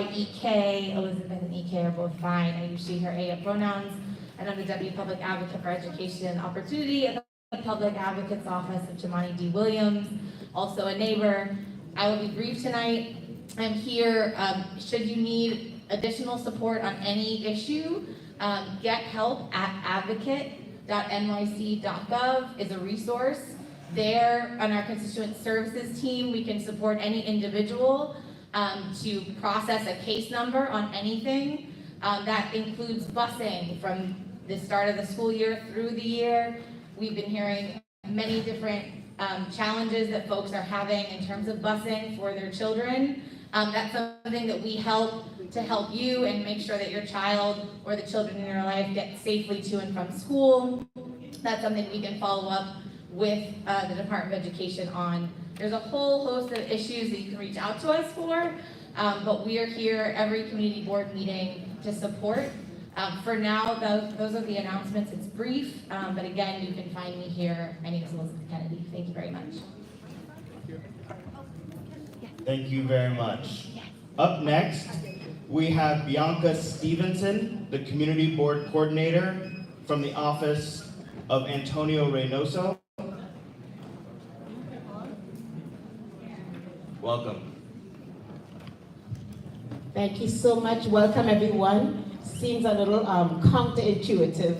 EK, Elizabeth and EK are both fine. I use she, her, A pronouns, and I'm the Deputy Public Advocate for Education and Opportunity at the Public Advocate's Office of Jamani D. Williams, also a neighbor. I will be brief tonight. I'm here, should you need additional support on any issue, get help at advocate.nyc.gov is a resource. There, on our constituent services team, we can support any individual to process a case number on anything. That includes busing from the start of the school year through the year. We've been hearing many different challenges that folks are having in terms of busing for their children. That's something that we help to help you and make sure that your child or the children in your life get safely to and from school. That's something we can follow up with the Department of Education on. There's a whole host of issues that you can reach out to us for, but we are here every community board meeting to support. For now, those are the announcements. It's brief, but again, you can find me here. My name is Elizabeth Kennedy. Thank you very much. Thank you very much. Up next, we have Bianca Stevenson, the Community Board Coordinator from the Office of Antonio Reynoso. Welcome. Thank you so much. Welcome, everyone. Seems a little counterintuitive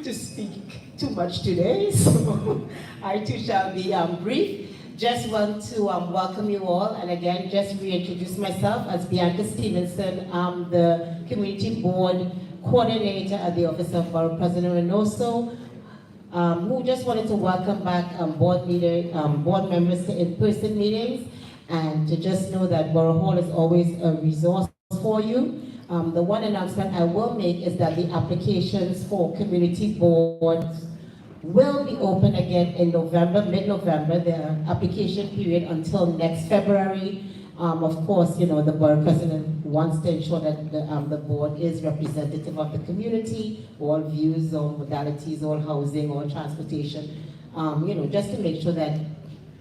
to speak too much today, so I too shall be brief. Just want to welcome you all, and again, just reintroduce myself as Bianca Stevenson. I'm the Community Board Coordinator at the Office of Borough President Reynoso, who just wanted to welcome back board members to in-person meetings, and to just know that Borough Hall is always a resource for you. The one announcement I will make is that the applications for community boards will be open again in November, mid-November, the application period until next February. Of course, you know, the borough president wants to ensure that the board is representative of the community, all views, all modalities, all housing, all transportation, you know, just to make sure that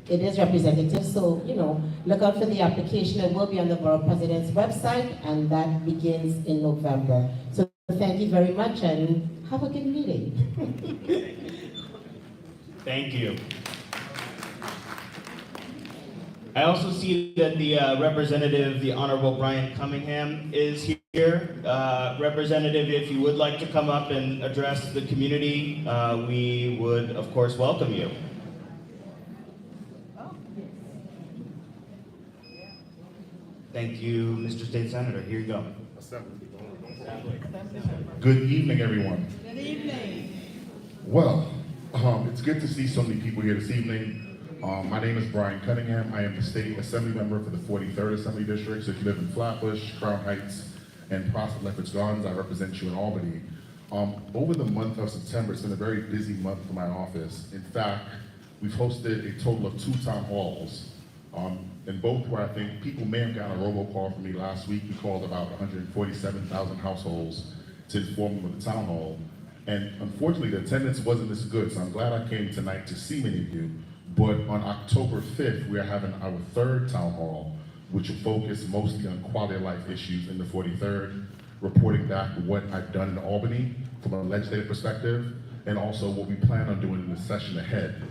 it is representative. So, you know, look out for the application. It will be on the borough president's website, and that begins in November. So thank you very much, and have a good meeting. Thank you. I also see that the representative, the Honorable Brian Cunningham, is here. Representative, if you would like to come up and address the community, we would, of course, welcome you. Thank you, Mr. State Senator. Here you go. Good evening, everyone. Good evening. Well, it's good to see so many people here this evening. My name is Brian Cunningham. I am the State Assembly Member for the 43rd Assembly District. So if you live in Flatbush, Crown Heights, and Prospect Lefferts Gardens, I represent you in Albany. Over the month of September, it's been a very busy month for my office. In fact, we've hosted a total of 2 town halls. And both where I think people may have gotten a robocall from me last week. We called about 147,000 households to inform them of the town hall. And unfortunately, the attendance wasn't as good, so I'm glad I came tonight to see many of you. But on October 5th, we are having our 3rd town hall, which will focus mostly on quality of life issues in the 43rd, reporting back what I've done in Albany from a legislative perspective, and also what we plan on doing in the session ahead.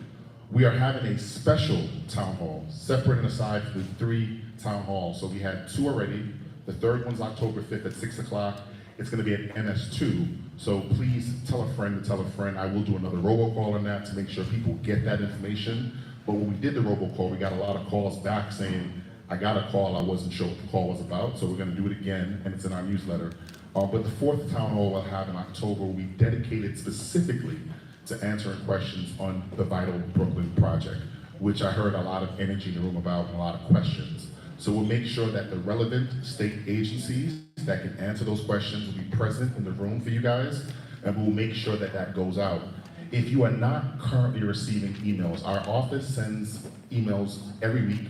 We are having a special town hall, separate and aside from the 3 town halls. So we had 2 already. The 3rd one's October 5th at 6 o'clock. It's gonna be at MS2. So please tell a friend to tell a friend. I will do another robocall on that to make sure people get that information. But when we did the robocall, we got a lot of calls back saying, I got a call, I wasn't sure what the call was about. So we're gonna do it again, and it's in our newsletter. But the 4th town hall we'll have in October, we dedicated specifically to answering questions on the Vital Brooklyn project, which I heard a lot of energy in the room about and a lot of questions. So we'll make sure that the relevant state agencies that can answer those questions will be present in the room for you guys, and we'll make sure that that goes out. If you are not currently receiving emails, our office sends emails every week,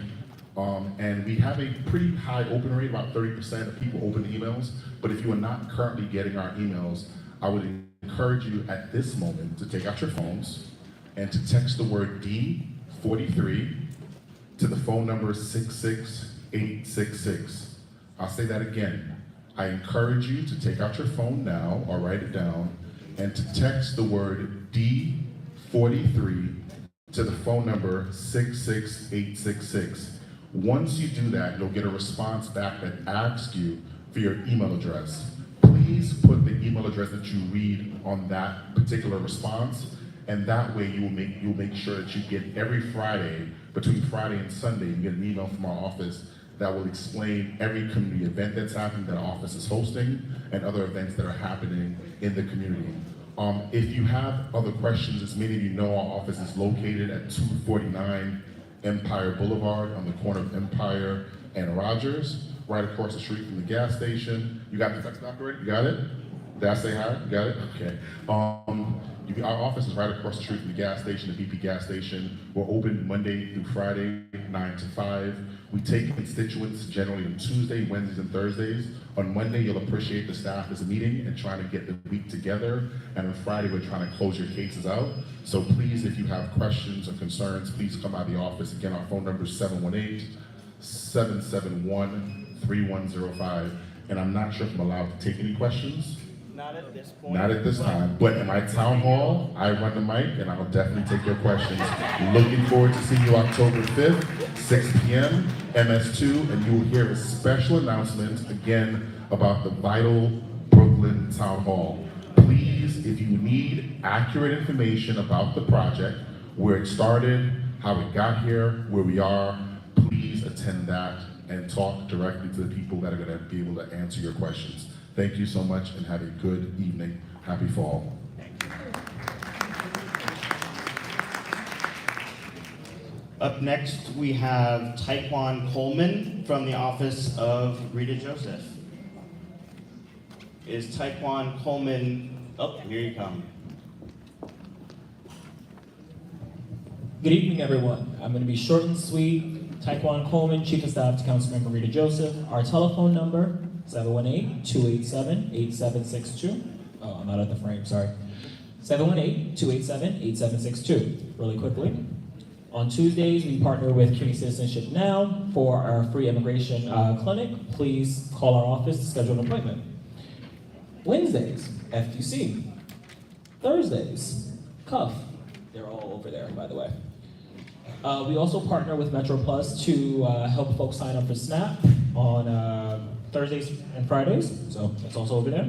and we have a pretty high open rate, about 30% of people open emails, but if you are not currently getting our emails, I would encourage you at this moment to take out your phones and to text the word D43 to the phone number 66 866. I'll say that again. I encourage you to take out your phone now or write it down and to text the word D43 to the phone number 66866. Once you do that, you'll get a response back that asks you for your email address. Please put the email address that you read on that particular response, and that way you'll make sure that you get every Friday, between Friday and Sunday, you get an email from our office that will explain every community event that's happening that our office is hosting and other events that are happening in the community. If you have other questions, as many of you know, our office is located at 249 Empire Boulevard on the corner of Empire and Rogers, right across the street from the gas station. You got the text operator? You got it? Did I say hi? You got it? Okay. Our office is right across the street from the gas station, the BP gas station. We're open Monday through Friday, 9 to 5. We take constituents generally on Tuesday, Wednesdays, and Thursdays. On Monday, you'll appreciate the staff is meeting and trying to get the week together. And on Friday, we're trying to close your cases out. So please, if you have questions or concerns, please come by the office. Again, our phone number is 718-771-3105. And I'm not sure if I'm allowed to take any questions. Not at this point. Not at this time, but in my town hall, I run the mic and I'll definitely take your questions. Looking forward to seeing you October 5th, 6 p.m., MS2, and you will hear a special announcement again about the vital Brooklyn Town Hall. Please, if you need accurate information about the project, where it started, how it got here, where we are, please attend that and talk directly to the people that are going to be able to answer your questions. Thank you so much and have a good evening. Happy fall. Up next, we have Taekwon Coleman from the office of Rita Joseph. Is Taekwon Coleman, oh, here you come. Good evening, everyone. I'm going to be short and sweet. Taekwon Coleman, Chief of Staff to Councilmember Rita Joseph. Our telephone number, 718-287-8762. Oh, I'm out of the frame, sorry. 718-287-8762. Really quickly. On Tuesdays, we partner with Community Citizenship Now for our free immigration clinic. Please call our office to schedule an appointment. Wednesdays, FQC. Thursdays, CUF. They're all over there, by the way. We also partner with Metro Plus to help folks sign up for SNAP on Thursdays and Fridays, so it's also over there.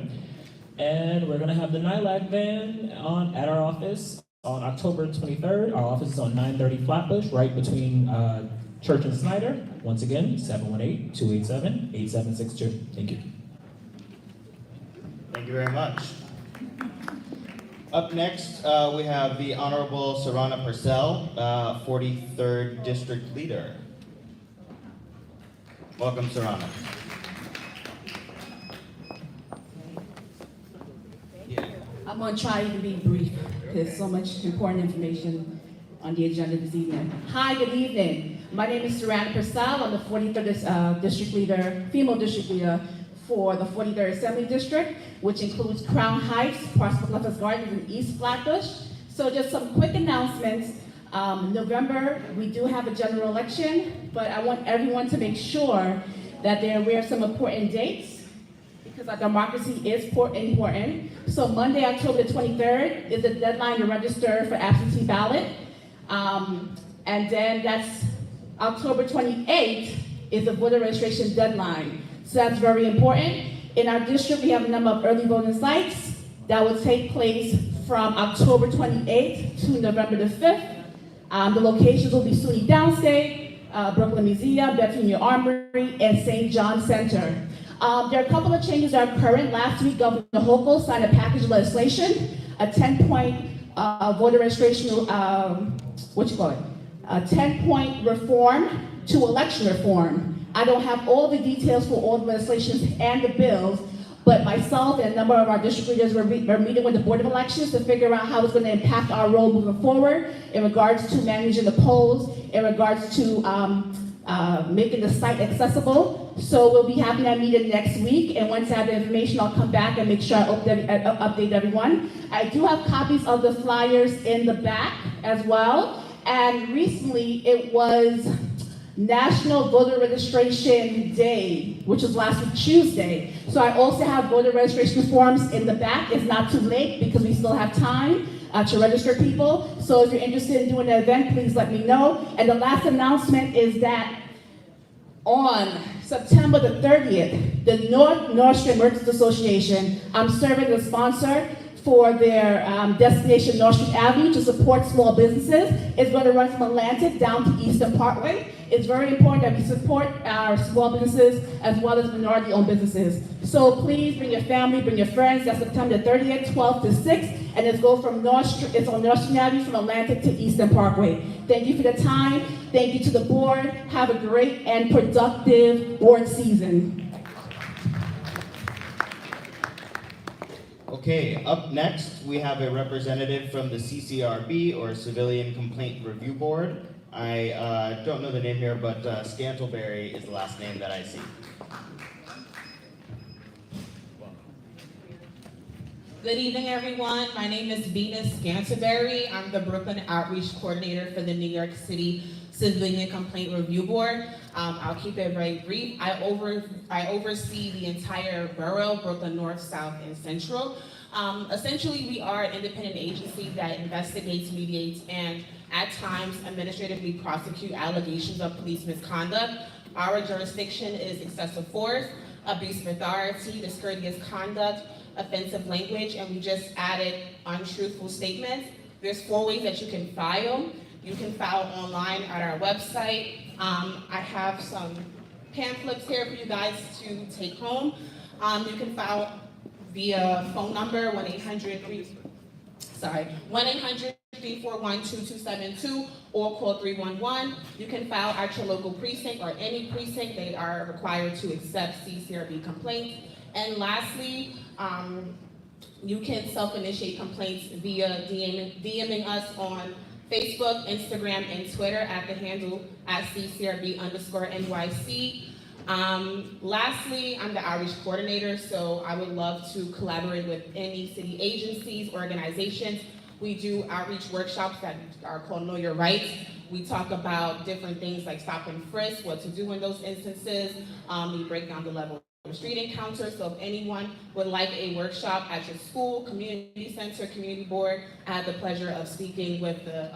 And we're gonna have the NILAC van at our office on October 23rd. Our office is on 930 Flatbush, right between Church and Snyder. Once again, 718-287-8762. Thank you. Thank you very much. Up next, we have the Honorable Sarana Purcell, 43rd District Leader. Welcome, Sarana. I'm going to try to be brief. There's so much important information on the agenda this evening. Hi, good evening. My name is Sarana Purcell. I'm the 43rd District Leader, female District Leader for the 43rd Assembly District, which includes Crown Heights, Prospect Lefferts Gardens, and East Flatbush. So just some quick announcements. November, we do have a general election, but I want everyone to make sure that they're aware of some important dates, because our democracy is important. So Monday, October the 23rd is the deadline to register for absentee ballot. And then that's October 28th is the voter registration deadline. So that's very important. In our district, we have a number of early voting sites that will take place from October 28th to November the 5th. The locations will be SUNY Downstate, Brooklyn Museum, Bethune Armory, and St. John Center. There are a couple of changes that are current. Last week, Governor Hochul signed a package of legislation, a 10-point voter registration, a 10-point reform to election reform. I don't have all the details for all the legislations and the bills, but myself and a number of our district leaders were meeting with the Board of Elections to figure out how it's going to impact our role moving forward in regards to managing the polls, in regards to making the site accessible. So we'll be having that meeting next week, and once I have the information, I'll come back and make sure I update everyone. I do have copies of the flyers in the back as well, and recently it was National Voter Registration Day, which was last week Tuesday. So I also have voter registration forms in the back. It's not too late because we still have time to register people. So if you're interested in doing the event, please let me know. And the last announcement is that on September the 30th, the North Stream Merchants Association, I'm serving as a sponsor for their destination North Street Avenue to support small businesses. It's going to run from Atlantic down to Eastern Parkway. It's very important that we support our small businesses as well as minority-owned businesses. So please bring your family, bring your friends. That's September 30th, 12 to 6, and it's go from it's on North Street Avenue from Atlantic to Eastern Parkway. Thank you for the time. Thank you to the board. Have a great and productive board season. Okay, up next, we have a representative from the CCRB, or Civilian Complaint Review Board. I don't know the name here, but Scantleberry is the last name that I see. Good evening, everyone. My name is Venus Scantleberry. I'm the Brooklyn Outreach Coordinator for the New York City Civilian Complaint Review Board. I'll keep it very brief. I oversee the entire borough, Brooklyn North, South, and Central. Essentially, we are an independent agency that investigates, mediates, and at times administratively prosecute allegations of police misconduct. Our jurisdiction is excessive force, abuse of authority, discourteous conduct, offensive language, and we just added untruthful statements. There's 4 ways that you can file. You can file online at our website. I have some pamphlets here for you guys to take home. You can file via phone number 1-800-341-2272 or call 311. You can file at your local precinct or any precinct. They are required to accept CCRB complaints. And lastly, you can self-initiate complaints via DMing us on Facebook, Instagram, and Twitter at the handle at CCRB_NYC. Lastly, I'm the outreach coordinator, so I would love to collaborate with any city agencies, organizations. We do outreach workshops that are called Know Your Rights. We talk about different things like stop and frisk, what to do in those instances. We break down the level of street encounters. So if anyone would like a workshop at your school, community center, community board, I had the pleasure of speaking with the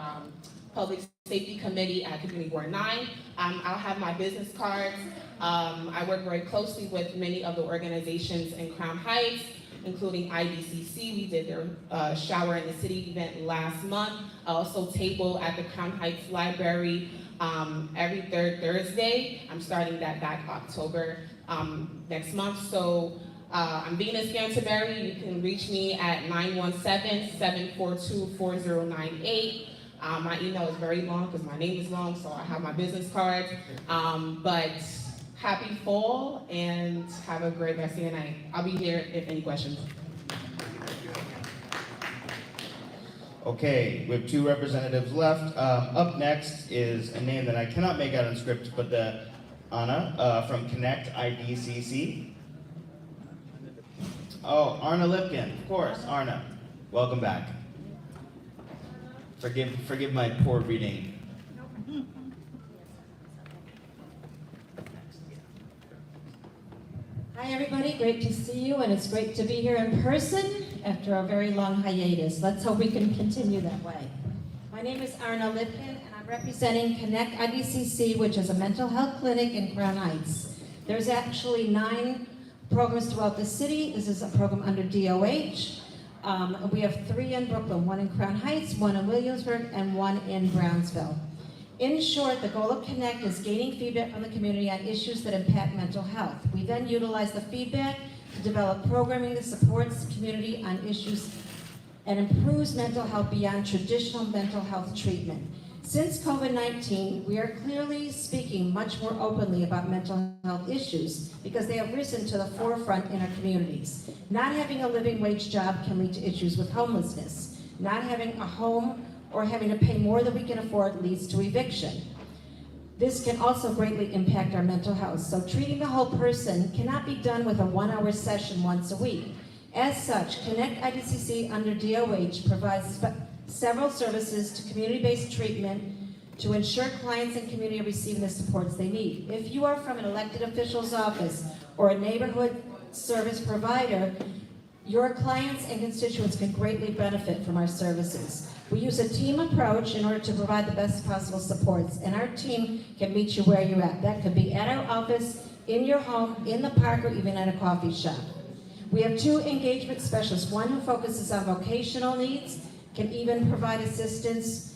Public Safety Committee at Community Board 9. I'll have my business cards. I work very closely with many of the organizations in Crown Heights, including IBCC. We did their Shower in the City event last month. I also table at the Crown Heights Library every third Thursday. I'm starting that back October next month. So I'm Venus Scantleberry. You can reach me at 917-742-4098. My email is very long because my name is long, so I have my business card. But happy fall and have a great rest of your night. I'll be here if any questions. Okay, we have 2 representatives left. Up next is a name that I cannot make out in script, but Anna from Connect IDCC. Oh, Arna Lipkin, of course, Arna. Welcome back. Forgive my poor reading. Hi everybody, great to see you, and it's great to be here in person after a very long hiatus. Let's hope we can continue that way. My name is Arna Lipkin, and I'm representing Connect IDCC, which is a mental health clinic in Crown Heights. There's actually 9 programs throughout the city. This is a program under DOH. We have 3 in Brooklyn, 1 in Crown Heights, 1 in Williamsburg, and 1 in Brownsville. In short, the goal of Connect is gaining feedback from the community on issues that impact mental health. We then utilize the feedback to develop programming that supports the community on issues and improves mental health beyond traditional mental health treatment. Since COVID-19, we are clearly speaking much more openly about mental health issues because they have risen to the forefront in our communities. Not having a living wage job can lead to issues with homelessness. Not having a home or having to pay more than we can afford leads to eviction. This can also greatly impact our mental health. So treating the whole person cannot be done with a 1-hour session once a week. As such, Connect IDCC under DOH provides several services to community-based treatment to ensure clients and community are receiving the supports they need. If you are from an elected official's office or a neighborhood service provider, your clients and constituents can greatly benefit from our services. We use a team approach in order to provide the best possible supports, and our team can meet you where you're at. That could be at our office, in your home, in the park, or even at a coffee shop. We have 2 engagement specialists, one who focuses on vocational needs, can even provide assistance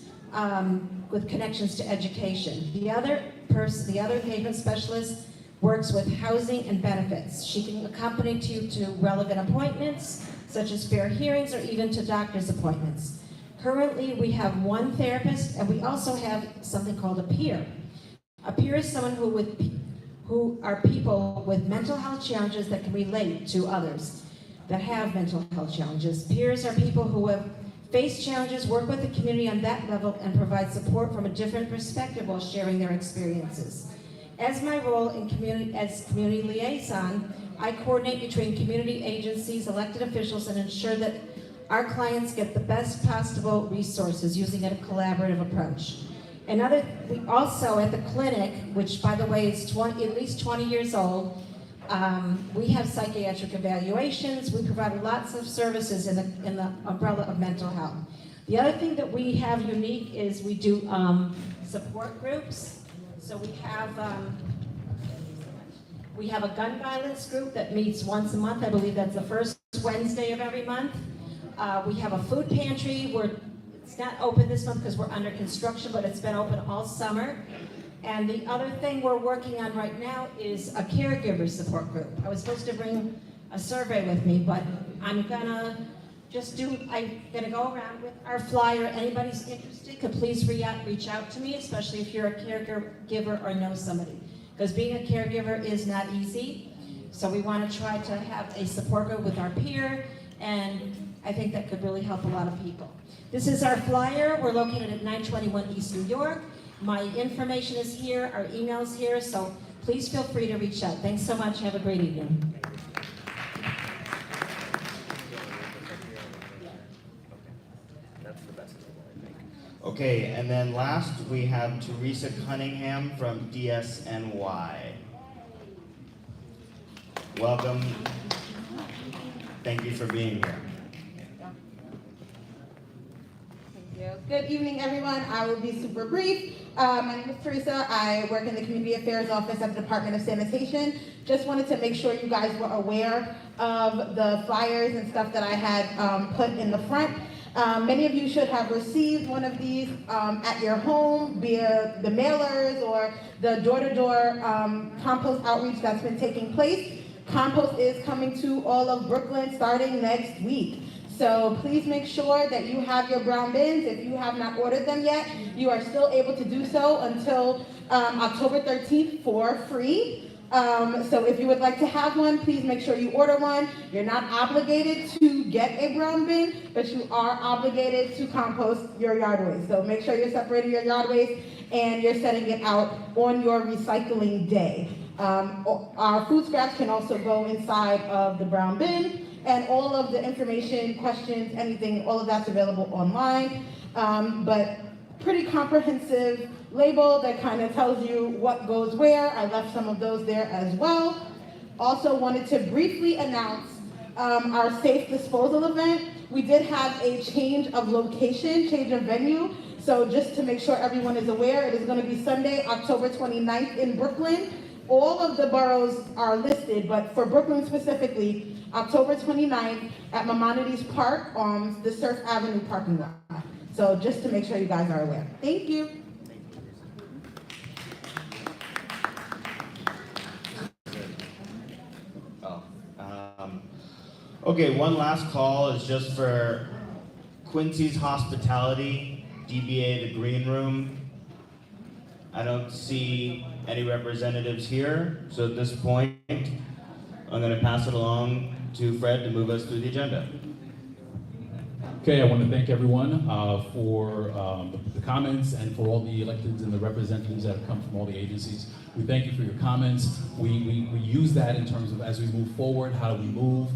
with connections to education. The other engagement specialist works with housing and benefits. She can accompany you to relevant appointments, such as fair hearings or even to doctor's appointments. Currently, we have 1 therapist, and we also have something called a peer. A peer is someone who are people with mental health challenges that can relate to others that have mental health challenges. Peers are people who have faced challenges, work with the community on that level, and provide support from a different perspective while sharing their experiences. As my role as community liaison, I coordinate between community agencies, elected officials, and ensure that our clients get the best possible resources using a collaborative approach. We also at the clinic, which by the way is at least 20 years old, we have psychiatric evaluations. We provide lots of services in the umbrella of mental health. The other thing that we have unique is we do support groups. So we have a gun violence group that meets once a month. I believe that's the first Wednesday of every month. We have a food pantry. It's not open this month because we're under construction, but it's been open all summer. And the other thing we're working on right now is a caregiver support group. I was supposed to bring a survey with me, but I'm gonna go around with our flyer. Anybody's interested, could please reach out to me, especially if you're a caregiver or know somebody. Because being a caregiver is not easy. So we want to try to have a support group with our peer, and I think that could really help a lot of people. This is our flyer. We're located at 921 East New York. My information is here, our email's here, so please feel free to reach out. Thanks so much. Have a great evening. Okay, and then last we have Teresa Cunningham from DSNY. Welcome. Thank you for being here. Good evening, everyone. I will be super brief. My name is Teresa. I work in the Community Affairs Office at the Department of Sanitation. Just wanted to make sure you guys were aware of the flyers and stuff that I had put in the front. Many of you should have received one of these at your home via the mailers or the door-to-door compost outreach that's been taking place. Compost is coming to all of Brooklyn starting next week. So please make sure that you have your brown bins. If you have not ordered them yet, you are still able to do so until October 13th for free. So if you would like to have one, please make sure you order one. You're not obligated to get a brown bin, but you are obligated to compost your yard waste. So make sure you're separating your yard waste and you're setting it out on your recycling day. Our food scraps can also go inside of the brown bin, and all of the information, questions, anything, all of that's available online. But pretty comprehensive label that kind of tells you what goes where. I left some of those there as well. Also wanted to briefly announce our safe disposal event. We did have a change of location, change of venue. So just to make sure everyone is aware, it is going to be Sunday, October 29th in Brooklyn. All of the boroughs are listed, but for Brooklyn specifically, October 29th at Maimonides Park on the Surf Avenue parking lot. So just to make sure you guys are aware. Thank you. Okay, one last call is just for Quincy's Hospitality, DBA The Green Room. I don't see any representatives here, so at this point, I'm going to pass it along to Fred to move us through the agenda. Okay, I want to thank everyone for the comments and for all the electeds and the representatives that have come from all the agencies. We thank you for your comments. We use that in terms of as we move forward, how do we move,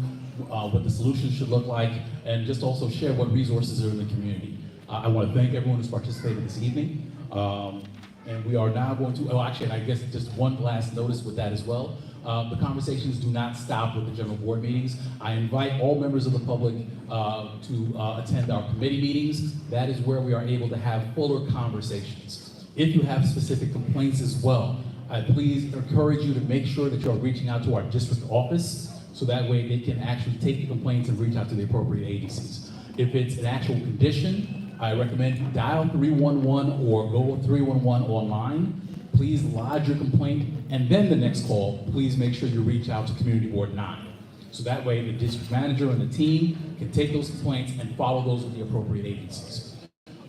what the solutions should look like, and just also share what resources are in the community. I want to thank everyone who's participated this evening. And we are now going to, and I guess just one last notice with that as well. The conversations do not stop with the general board meetings. I invite all members of the public to attend our committee meetings. That is where we are able to have fuller conversations. If you have specific complaints as well, I please encourage you to make sure that you're reaching out to our district office, so that way they can actually take the complaints and reach out to the appropriate agencies. If it's an actual condition, I recommend you dial 311 or go 311 online. Please lodge your complaint, and then the next call, please make sure you reach out to Community Board 9. So that way the district manager and the team can take those complaints and follow those with the appropriate agencies.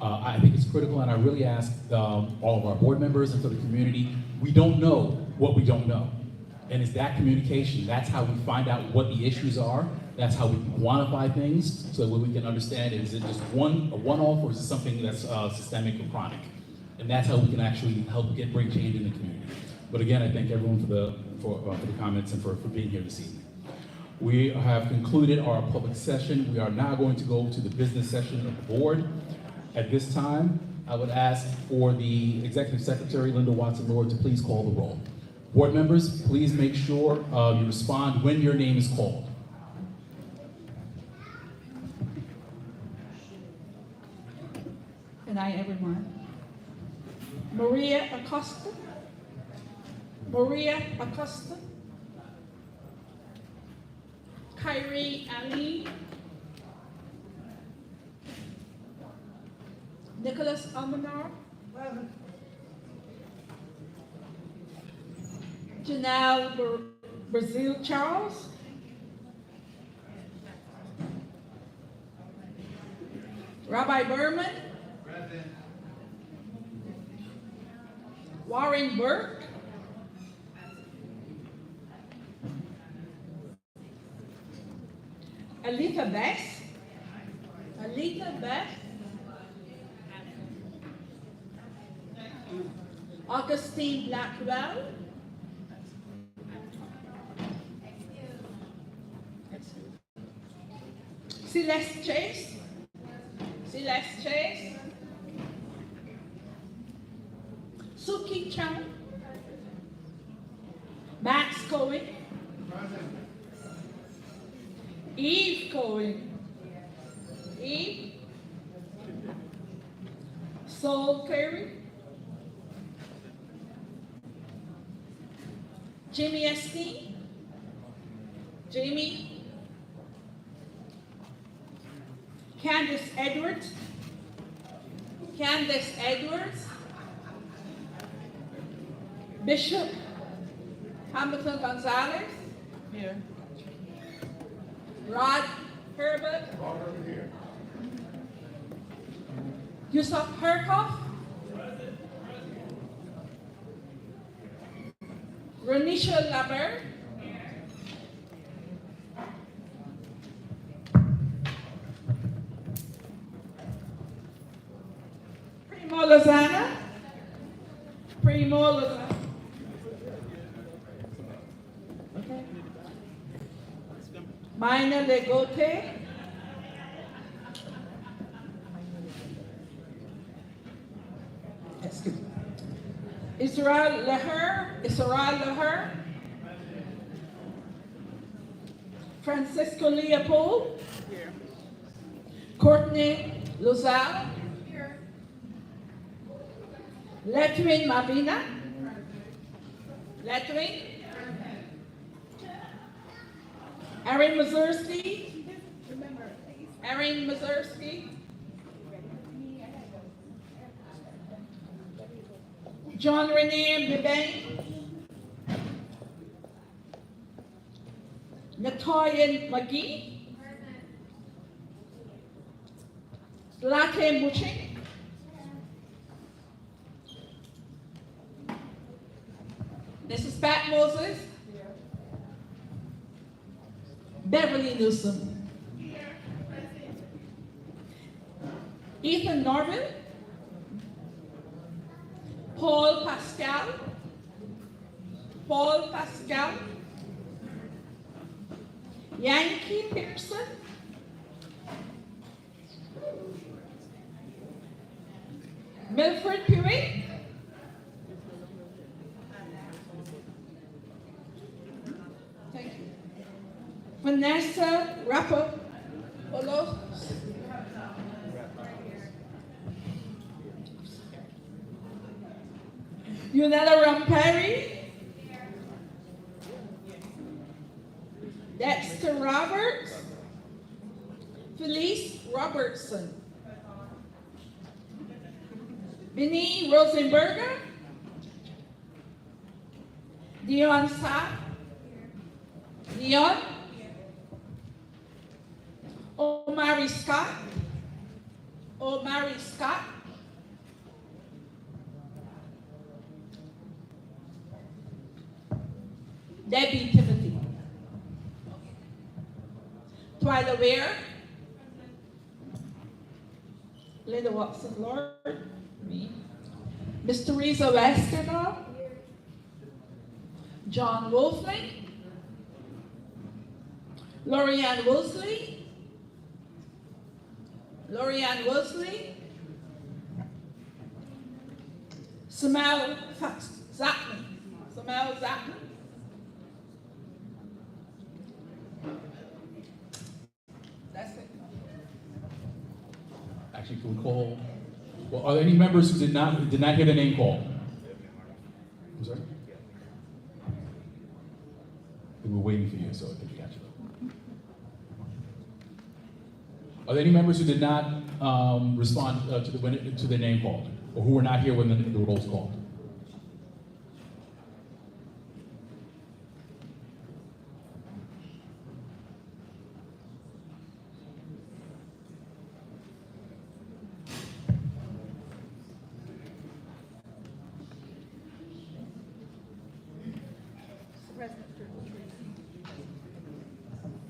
I think it's critical, and I really ask all of our board members and for the community, we don't know what we don't know. And it's that communication, that's how we find out what the issues are, that's how we can quantify things, so that we can understand, is it just a one-off, or is it something that's systemic or chronic? And that's how we can actually help bring change in the community. But again, I thank everyone for the comments and for being here this evening. We have concluded our public session. We are now going to go to the business session of the board. At this time, I would ask for the Executive Secretary, Linda Watson-Lord, to please call the roll. Board members, please make sure you respond when your name is called. Good night, everyone. Maria Acosta. Maria Acosta. Kyrie Ali. Nicholas Almanar. Janelle Brazil Charles. Rabbi Berman. Warren Burke. Alita Beth. Alita Beth. Augustine Blackwell. Celeste Chase. Celeste Chase. Suki Chang. Max Cohen. Eve Cohen. Eve. Saul Curry. Jimmy Esteen. Jamie. Candace Edwards. Candace Edwards. Bishop Hamilton Gonzalez. Here. Rod Herbert. Yusuf Herkoff. Renisha Laber. Primo Lozana. Primo Lozana. Okay. Mina Legote. Excuse me. Israel Leher. Francisco Leopold. Here. Courtney Lozelle. Here. Letwin Mavina. Letwin. Erin Mazursky. Erin Mazursky. John Rene Bebeng. Natoya McGee. Zlate Muching. Mrs. Pat Moses. Beverly Newsom. Ethan Norville. Paul Pascal. Paul Pascal. Yankee Pearson. Milford Puri. Thank you. Vanessa Rapopoulos. Yunetta Ramperi. Dexter Roberts. Felice Robertson. Vinnie Rosenberger. Dion Sa. Dion. Omari Scott. Omari Scott. Debbie Timothy. Twyla Ware. Linda Watson Lord. Me. Miss Teresa Westerdahl. John Wolfling. Lorianne Woolsey. Lorianne Woolsey. Samel Zapman. Samel Zapman. That's it. Actually, can we call, well, are there any members who did not hear the name call? I'm sorry? We were waiting for you, so I could catch it. Are there any members who did not respond to the name called, or who were not here when the roll was called?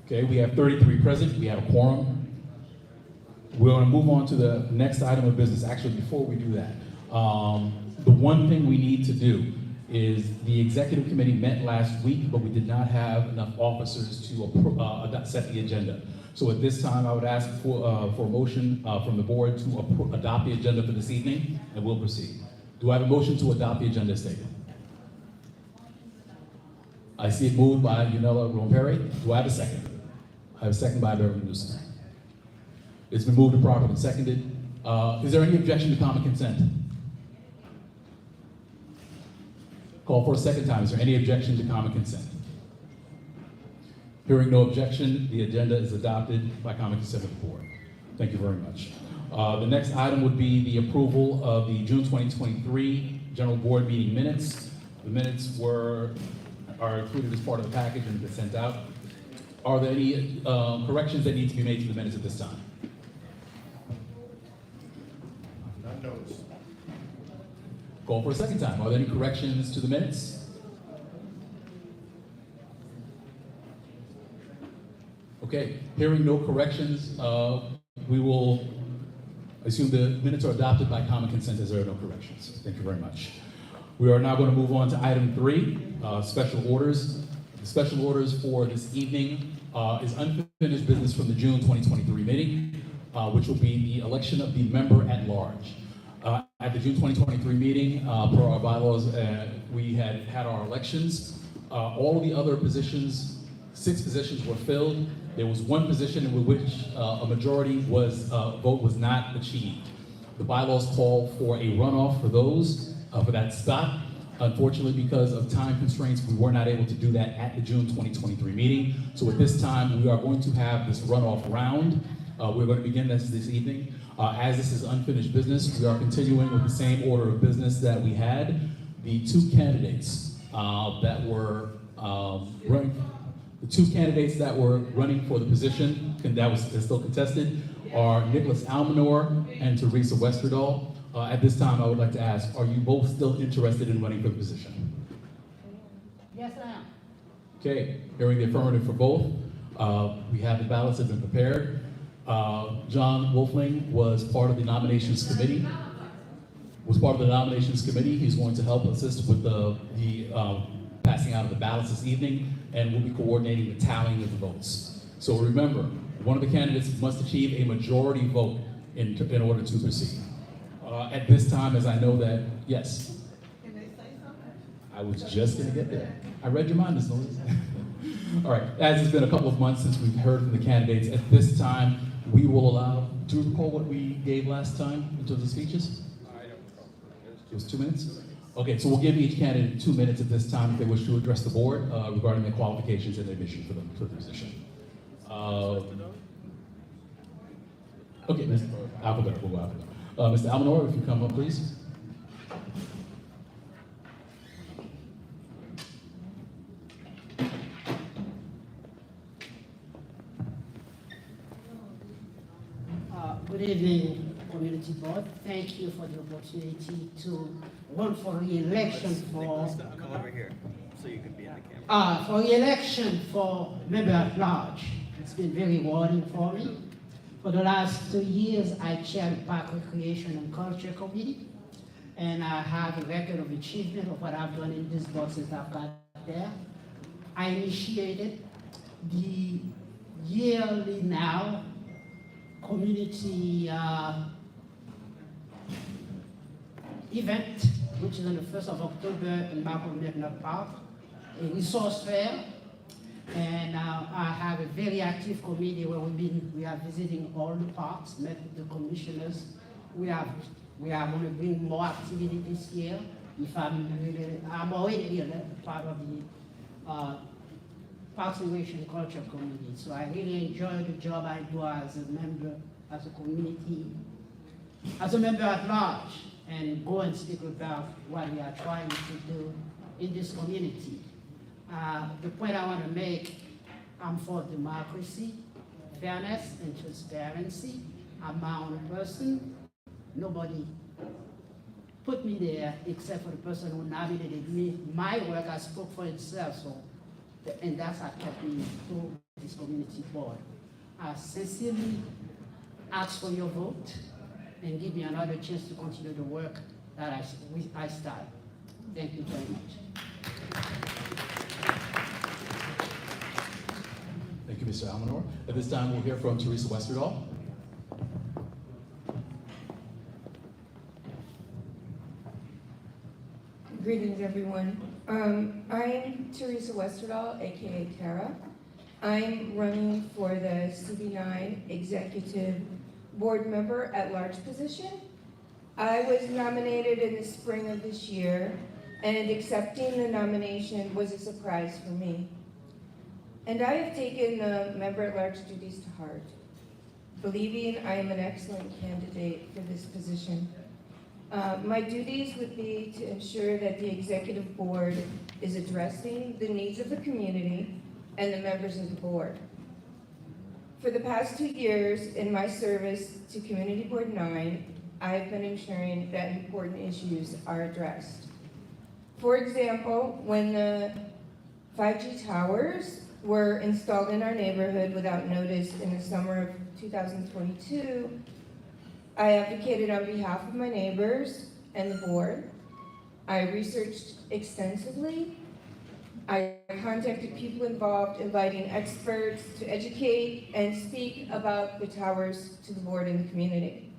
Okay, we have 33 present, we have a quorum. We're going to move on to the next item of business. Actually, before we do that, the one thing we need to do is the executive committee met last week, but we did not have enough officers to set the agenda. So at this time, I would ask for a motion from the board to adopt the agenda for this evening, and we'll proceed. Do I have a motion to adopt the agenda statement? I see it moved by Yunella Romperi. Do I have a second? I have a second by Beverly Newsom. It's been moved and properly seconded. Is there any objection to common consent? Call for a second time. Is there any objection to common consent? Hearing no objection, the agenda is adopted by common consent of the board. Thank you very much. The next item would be the approval of the June 2023 General Board meeting minutes. The minutes are included as part of the package and have been sent out. Are there any corrections that need to be made to the minutes at this time? None noticed. Call for a second time. Are there any corrections to the minutes? Okay, hearing no corrections, we will assume the minutes are adopted by common consent as there are no corrections. Thank you very much. We are now going to move on to item 3, special orders. The special orders for this evening is unfinished business from the June 2023 meeting, which will be the election of the member at large. At the June 2023 meeting, per our bylaws, we had our elections. All of the other positions, 6 positions were filled. There was 1 position in which a majority vote was not achieved. The bylaws call for a runoff for those, for that spot. Unfortunately, because of time constraints, we were not able to do that at the June 2023 meeting. So at this time, we are going to have this runoff round. We're going to begin this evening. As this is unfinished business, we are continuing with the same order of business that we had. The 2 candidates that were running for the position that was still contested are Nicholas Almanor and Teresa Westerdahl. At this time, I would like to ask, are you both still interested in running for the position? Yes, I am. Okay, hearing the affirmative for both, we have the ballots have been prepared. John Wolfling was part of the nominations committee. He's going to help assist with the passing out of the ballots this evening, and we'll be coordinating the tallying of the votes. So remember, one of the candidates must achieve a majority vote in order to proceed. At this time, as I know that, yes, Can they say something? I was just gonna get there. I read your mind, Ms. Moses. All right, as it's been a couple of months since we've heard from the candidates, at this time, we will allow, do you recall what we gave last time in terms of speeches? It was 2 minutes? Okay, so we'll give each candidate 2 minutes at this time if they wish to address the board regarding their qualifications and their mission for the position. Okay, alphabetical, we'll go alphabetical. Mr. Almanor, if you come up, please. Good evening, Community Board. Thank you for the opportunity to run for re-election for. Come over here, so you can be in the camera. For re-election for member at large. It's been very rewarding for me. For the last 2 years, I chaired the Park Recreation and Culture Committee, and I have a record of achievement of what I've done in this board since I've got there. I initiated the yearly now community event, which is on the 1st of October in Malcolm Metner Park, a resource fair. And I have a very active committee where we are visiting all the parks, met with the commissioners. We are going to bring more activity this year. I'm already a part of the Parks and Recreation Culture Committee. So I really enjoy the job I do as a member, as a community, as a member at large, and go and speak about what we are trying to do in this community. The point I want to make, I'm for democracy, fairness, and transparency. I'm my own person. Nobody put me there except for the person who nominated me. My work, I spoke for itself, and that's what kept me to this community board. I sincerely ask for your vote and give me another chance to continue the work that I started. Thank you very much. Thank you, Mr. Almanor. At this time, we'll hear from Teresa Westerdahl. Greetings, everyone. I'm Teresa Westerdahl, aka Tara. I'm running for the CB9 Executive Board Member at Large position. I was nominated in the spring of this year, and accepting the nomination was a surprise for me. And I have taken the Member at Large duties to heart, believing I am an excellent candidate for this position. My duties would be to ensure that the Executive Board is addressing the needs of the community and the members of the board. For the past 2 years in my service to Community Board 9, I've been ensuring that important issues are addressed. For example, when the 5G towers were installed in our neighborhood without notice in the summer of 2022, I advocated on behalf of my neighbors and the board. I researched extensively. I contacted people involved, inviting experts to educate and speak about the towers to the board and the community.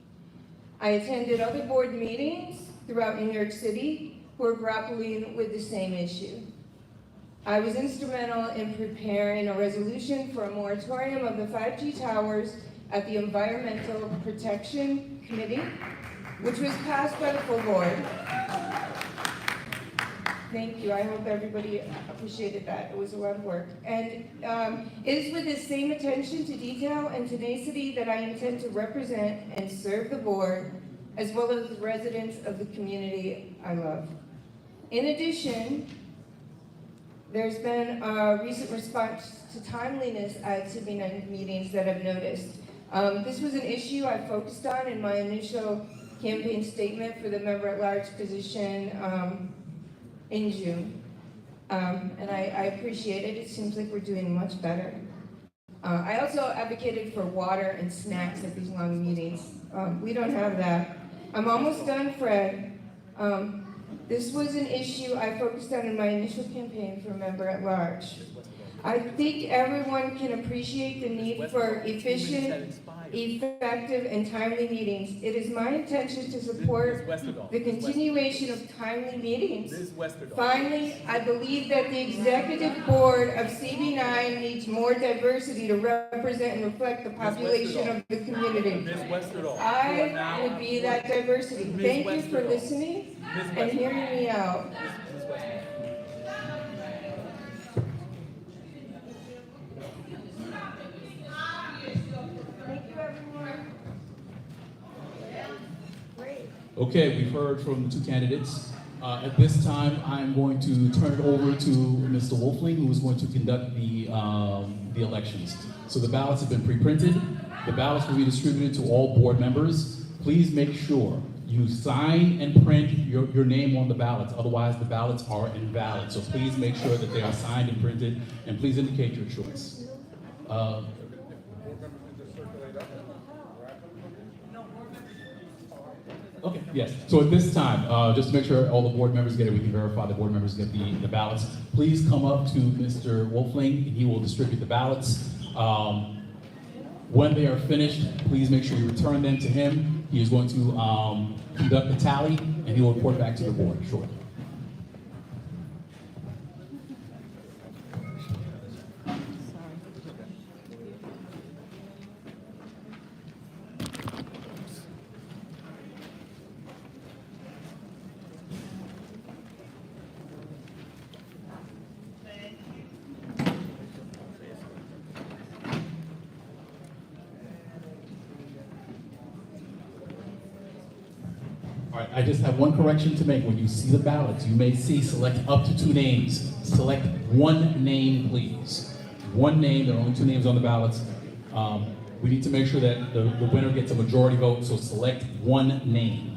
I attended other board meetings throughout New York City who are grappling with the same issue. I was instrumental in preparing a resolution for a moratorium of the 5G towers at the Environmental Protection Committee, which was passed by the full board. Thank you. I hope everybody appreciated that. It was a lot of work. And it is with the same attention to detail and tenacity that I intend to represent and serve the board, as well as the residents of the community I love. In addition, there's been a recent response to timeliness at CB9 meetings that I've noticed. This was an issue I focused on in my initial campaign statement for the Member at Large position in June. And I appreciate it. It seems like we're doing much better. I also advocated for water and snacks at these long meetings. We don't have that. I'm almost done, Fred. This was an issue I focused on in my initial campaign for Member at Large. I think everyone can appreciate the need for efficient effective, and timely meetings. It is my intention to support the continuation of timely meetings. Finally, I believe that the executive board of CB9 needs more diversity to represent and reflect the population of the community. I will be that diversity. Thank you for listening and hearing me out. Okay, we've heard from the two candidates. At this time, I'm going to turn it over to Mr. Wolfling, who is going to conduct the elections. So the ballots have been pre-printed. The ballots will be distributed to all board members. Please make sure you sign and print your name on the ballots. Otherwise, the ballots are invalid. So please make sure that they are signed and printed, and please indicate your choice. Okay, yes. So at this time, just to make sure all the board members get it, we can verify the board members get the ballots. Please come up to Mr. Wolfling, and he will distribute the ballots. When they are finished, please make sure you return them to him. He is going to conduct the tally, and he will report back to the board shortly. All right, I just have one correction to make. When you see the ballots, you may see select up to 2 names. Select one name, please. One name, there are only 2 names on the ballots. We need to make sure that the winner gets a majority vote, so select one name.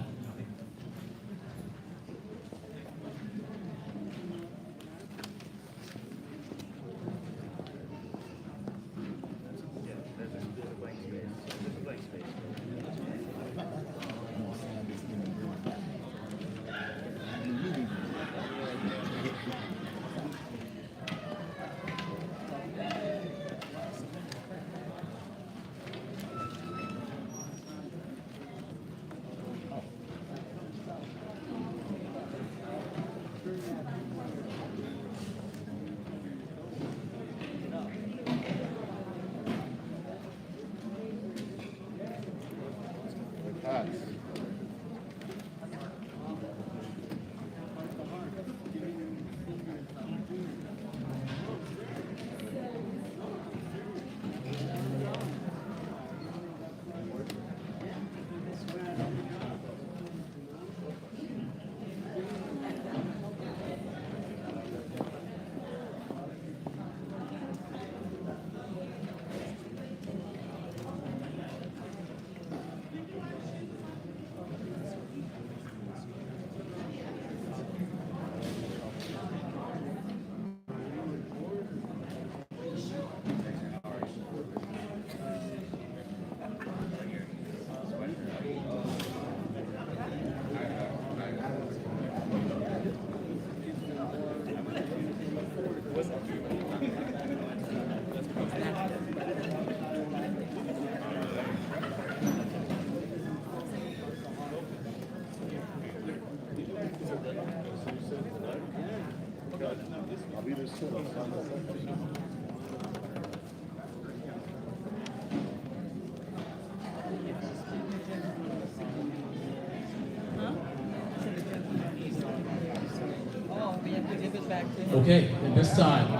Okay, at this time,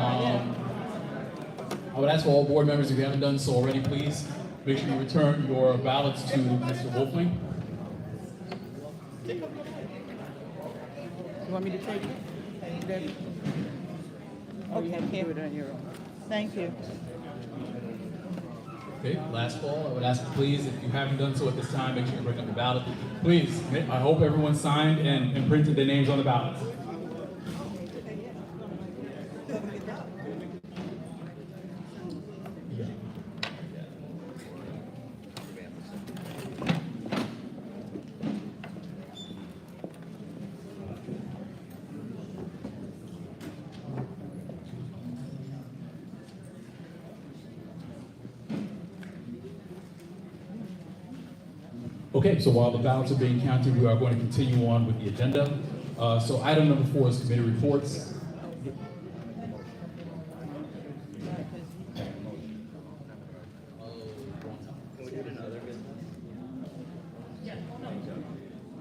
I would ask for all board members, if you haven't done so already, please make sure you return your ballots to Mr. Wolfling. You want me to take it? Okay, I can't do it on your own. Thank you. Okay, last call. I would ask, please, if you haven't done so at this time, make sure you bring up the ballot. Please, I hope everyone signed and printed their names on the ballots. Okay, so while the ballots are being counted, we are going to continue on with the agenda. So item number 4 is committee reports.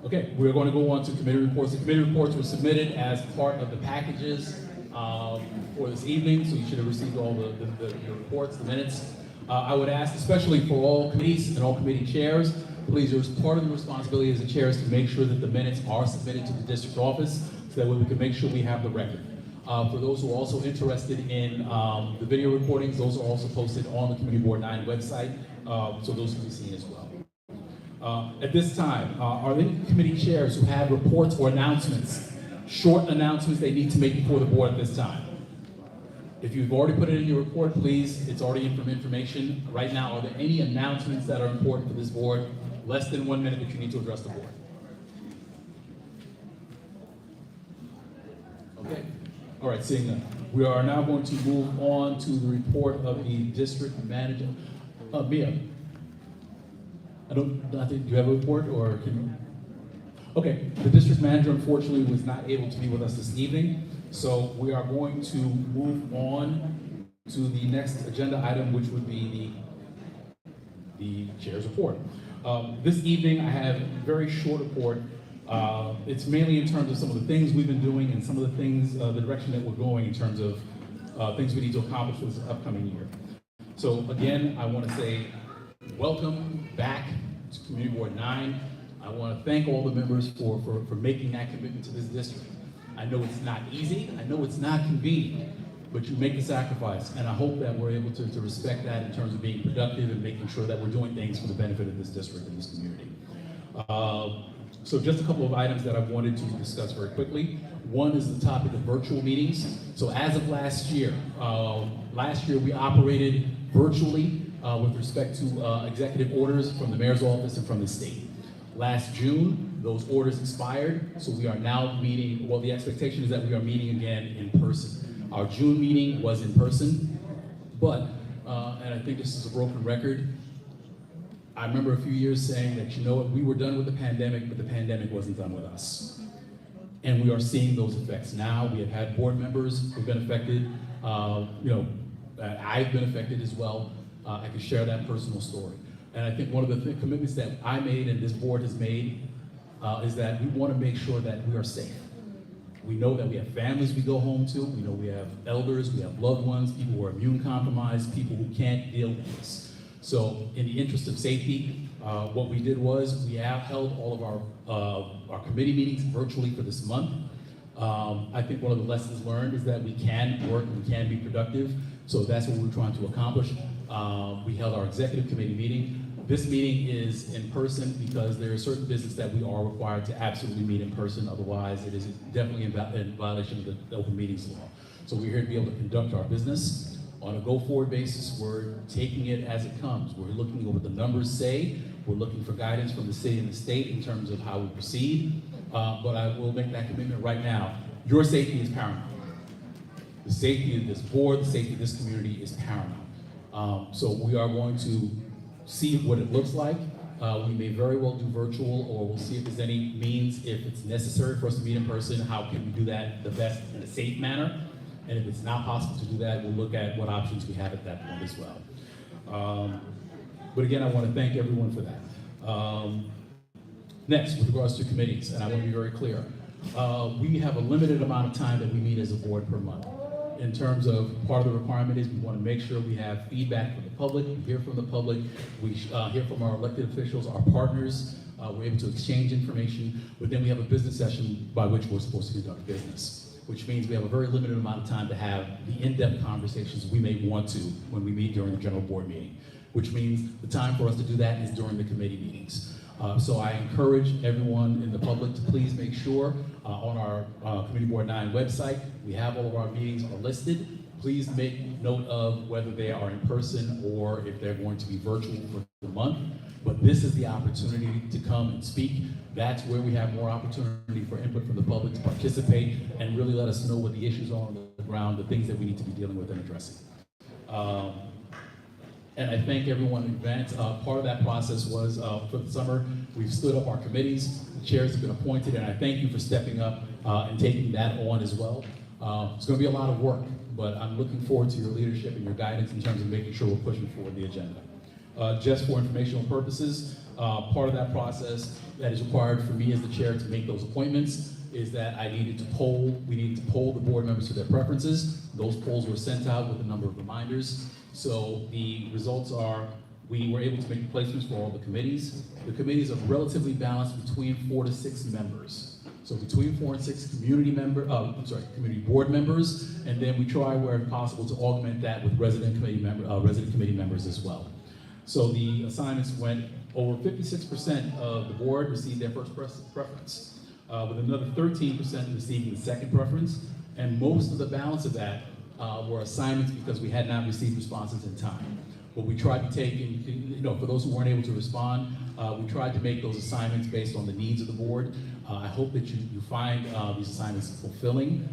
Okay, we're going to go on to committee reports. The committee reports were submitted as part of the packages for this evening, so you should have received all the reports, the minutes. I would ask, especially for all committees and all committee chairs, please, there's part of the responsibility as the chairs to make sure that the minutes are submitted to the district office, so that way we can make sure we have the record. For those who are also interested in the video recordings, those are also posted on the Community Board 9 website, so those can be seen as well. At this time, are there any committee chairs who have reports or announcements, short announcements they need to make before the board at this time? If you've already put it in your report, please, it's already in from information. Right now, are there any announcements that are important for this board? Less than 1 minute that you need to address the board. Okay, all right, seeing none. We are now going to move on to the report of the district manager. Mia, I think, do you have a report or can you? Okay, the district manager unfortunately was not able to be with us this evening, so we are going to move on to the next agenda item, which would be the chair's report. This evening I have a very short report. It's mainly in terms of some of the things we've been doing and some of the things, the direction that we're going in terms of things we need to accomplish for this upcoming year. So again, I want to say welcome back to Community Board 9. I want to thank all the members for making that commitment to this district. I know it's not easy, I know it's not convenient, but you make the sacrifice, and I hope that we're able to respect that in terms of being productive and making sure that we're doing things for the benefit of this district and this community. So just a couple of items that I wanted to discuss very quickly. One is the topic of virtual meetings. So as of last year we operated virtually with respect to executive orders from the mayor's office and from the state. Last June, those orders expired, so we are now meeting, well, the expectation is that we are meeting again in person. Our June meeting was in person, but, and I think this is a broken record, I remember a few years saying that, you know what, we were done with the pandemic, but the pandemic wasn't done with us. And we are seeing those effects now. We have had board members who've been affected, I've been affected as well. I can share that personal story. And I think one of the commitments that I made and this board has made is that we want to make sure that we are safe. We know that we have families we go home to. We know we have elders, we have loved ones, people who are immune compromised, people who can't deal with this. So in the interest of safety, what we did was we have held all of our committee meetings virtually for this month. I think one of the lessons learned is that we can work, we can be productive. So that's what we're trying to accomplish. We held our executive committee meeting. This meeting is in person because there are certain business that we are required to absolutely meet in person. Otherwise, it is definitely in violation of the open meetings law. So we're here to be able to conduct our business. On a go-forward basis, we're taking it as it comes. We're looking at what the numbers say. We're looking for guidance from the city and the state in terms of how we proceed. But I will make that commitment right now. Your safety is paramount. The safety of this board, the safety of this community is paramount. So we are going to see what it looks like. We may very well do virtual, or we'll see if there's any means, if it's necessary for us to meet in person, how can we do that the best in a safe manner? And if it's not possible to do that, we'll look at what options we have at that point as well. But again, I want to thank everyone for that. Next, with regards to committees, and I want to be very clear, we have a limited amount of time that we meet as a board per month. In terms of, part of the requirement is we want to make sure we have feedback from the public, we hear from the public, we hear from our elected officials, our partners, we're able to exchange information, but then we have a business session by which we're supposed to conduct business, which means we have a very limited amount of time to have the in-depth conversations we may want to when we meet during the general board meeting, which means the time for us to do that is during the committee meetings. So I encourage everyone in the public to please make sure on our Community Board 9 website, we have all of our meetings are listed. Please make note of whether they are in person or if they're going to be virtual for the month. But this is the opportunity to come and speak. That's where we have more opportunity for input from the public to participate and really let us know what the issues are on the ground, the things that we need to be dealing with and addressing. And I thank everyone in advance. Part of that process was for the summer, we've stood up our committees, the chairs have been appointed, and I thank you for stepping up and taking that on as well. It's going to be a lot of work, but I'm looking forward to your leadership and your guidance in terms of making sure we're pushing forward the agenda. Just for informational purposes, part of that process that is required for me as the chair to make those appointments is that we needed to poll the board members to their preferences. Those polls were sent out with a number of reminders. So the results are, we were able to make placements for all the committees. The committees are relatively balanced between 4 to 6 members. So between 4 and 6 community board members, and then we try where possible to augment that with resident committee members as well. So the assignments went over 56% of the board received their first preference, with another 13% receiving the second preference, and most of the balance of that were assignments because we had not received responses in time. What we tried to take, for those who weren't able to respond, we tried to make those assignments based on the needs of the board. I hope that you find these assignments fulfilling,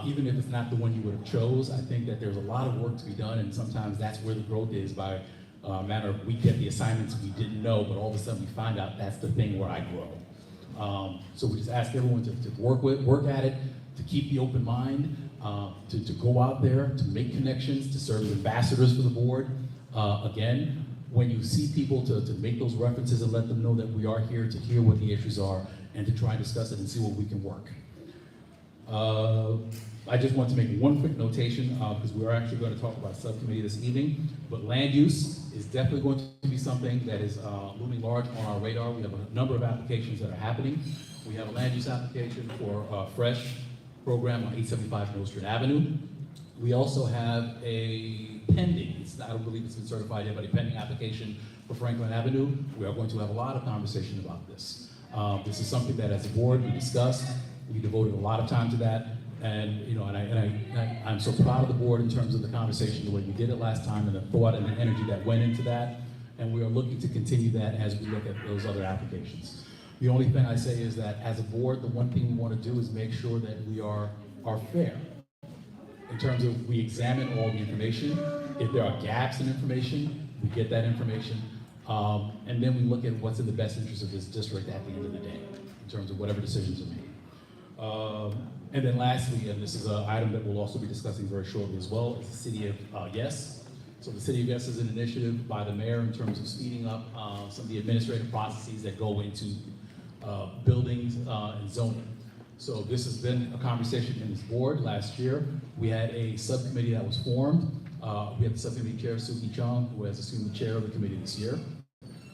even if it's not the one you would have chose. I think that there's a lot of work to be done, and sometimes that's where the growth is by matter of we get the assignments we didn't know, but all of a sudden we find out that's the thing where I grow. So we just ask everyone to work at it, to keep the open mind, to go out there, to make connections, to serve as ambassadors for the board. Again, when you see people, to make those references and let them know that we are here to hear what the issues are and to try and discuss it and see what we can work. I just want to make one quick notation because we're actually going to talk about subcommittee this evening, but land use is definitely going to be something that is looming large on our radar. We have a number of applications that are happening. We have a land use application for a fresh program on 875 Mill Street Avenue. We also have a pending, I don't believe it's been certified yet, but a pending application for Franklin Avenue. We are going to have a lot of conversation about this. This is something that as a board we discussed. We devoted a lot of time to that. And I'm so proud of the board in terms of the conversation, the way we did it last time, and the thought and the energy that went into that. And we are looking to continue that as we look at those other applications. The only thing I say is that as a board, the one thing we want to do is make sure that we are fair. In terms of we examine all the information. If there are gaps in information, we get that information. And then we look at what's in the best interest of this district at the end of the day, in terms of whatever decisions are made. And then lastly, and this is an item that we'll also be discussing very shortly as well, is the City of Yes. So the City of Yes is an initiative by the mayor in terms of speeding up some of the administrative processes that go into buildings and zoning. So this has been a conversation in this board. Last year, we had a subcommittee that was formed. We have the subcommittee chair, Suki Chung, who has assumed the chair of the committee this year.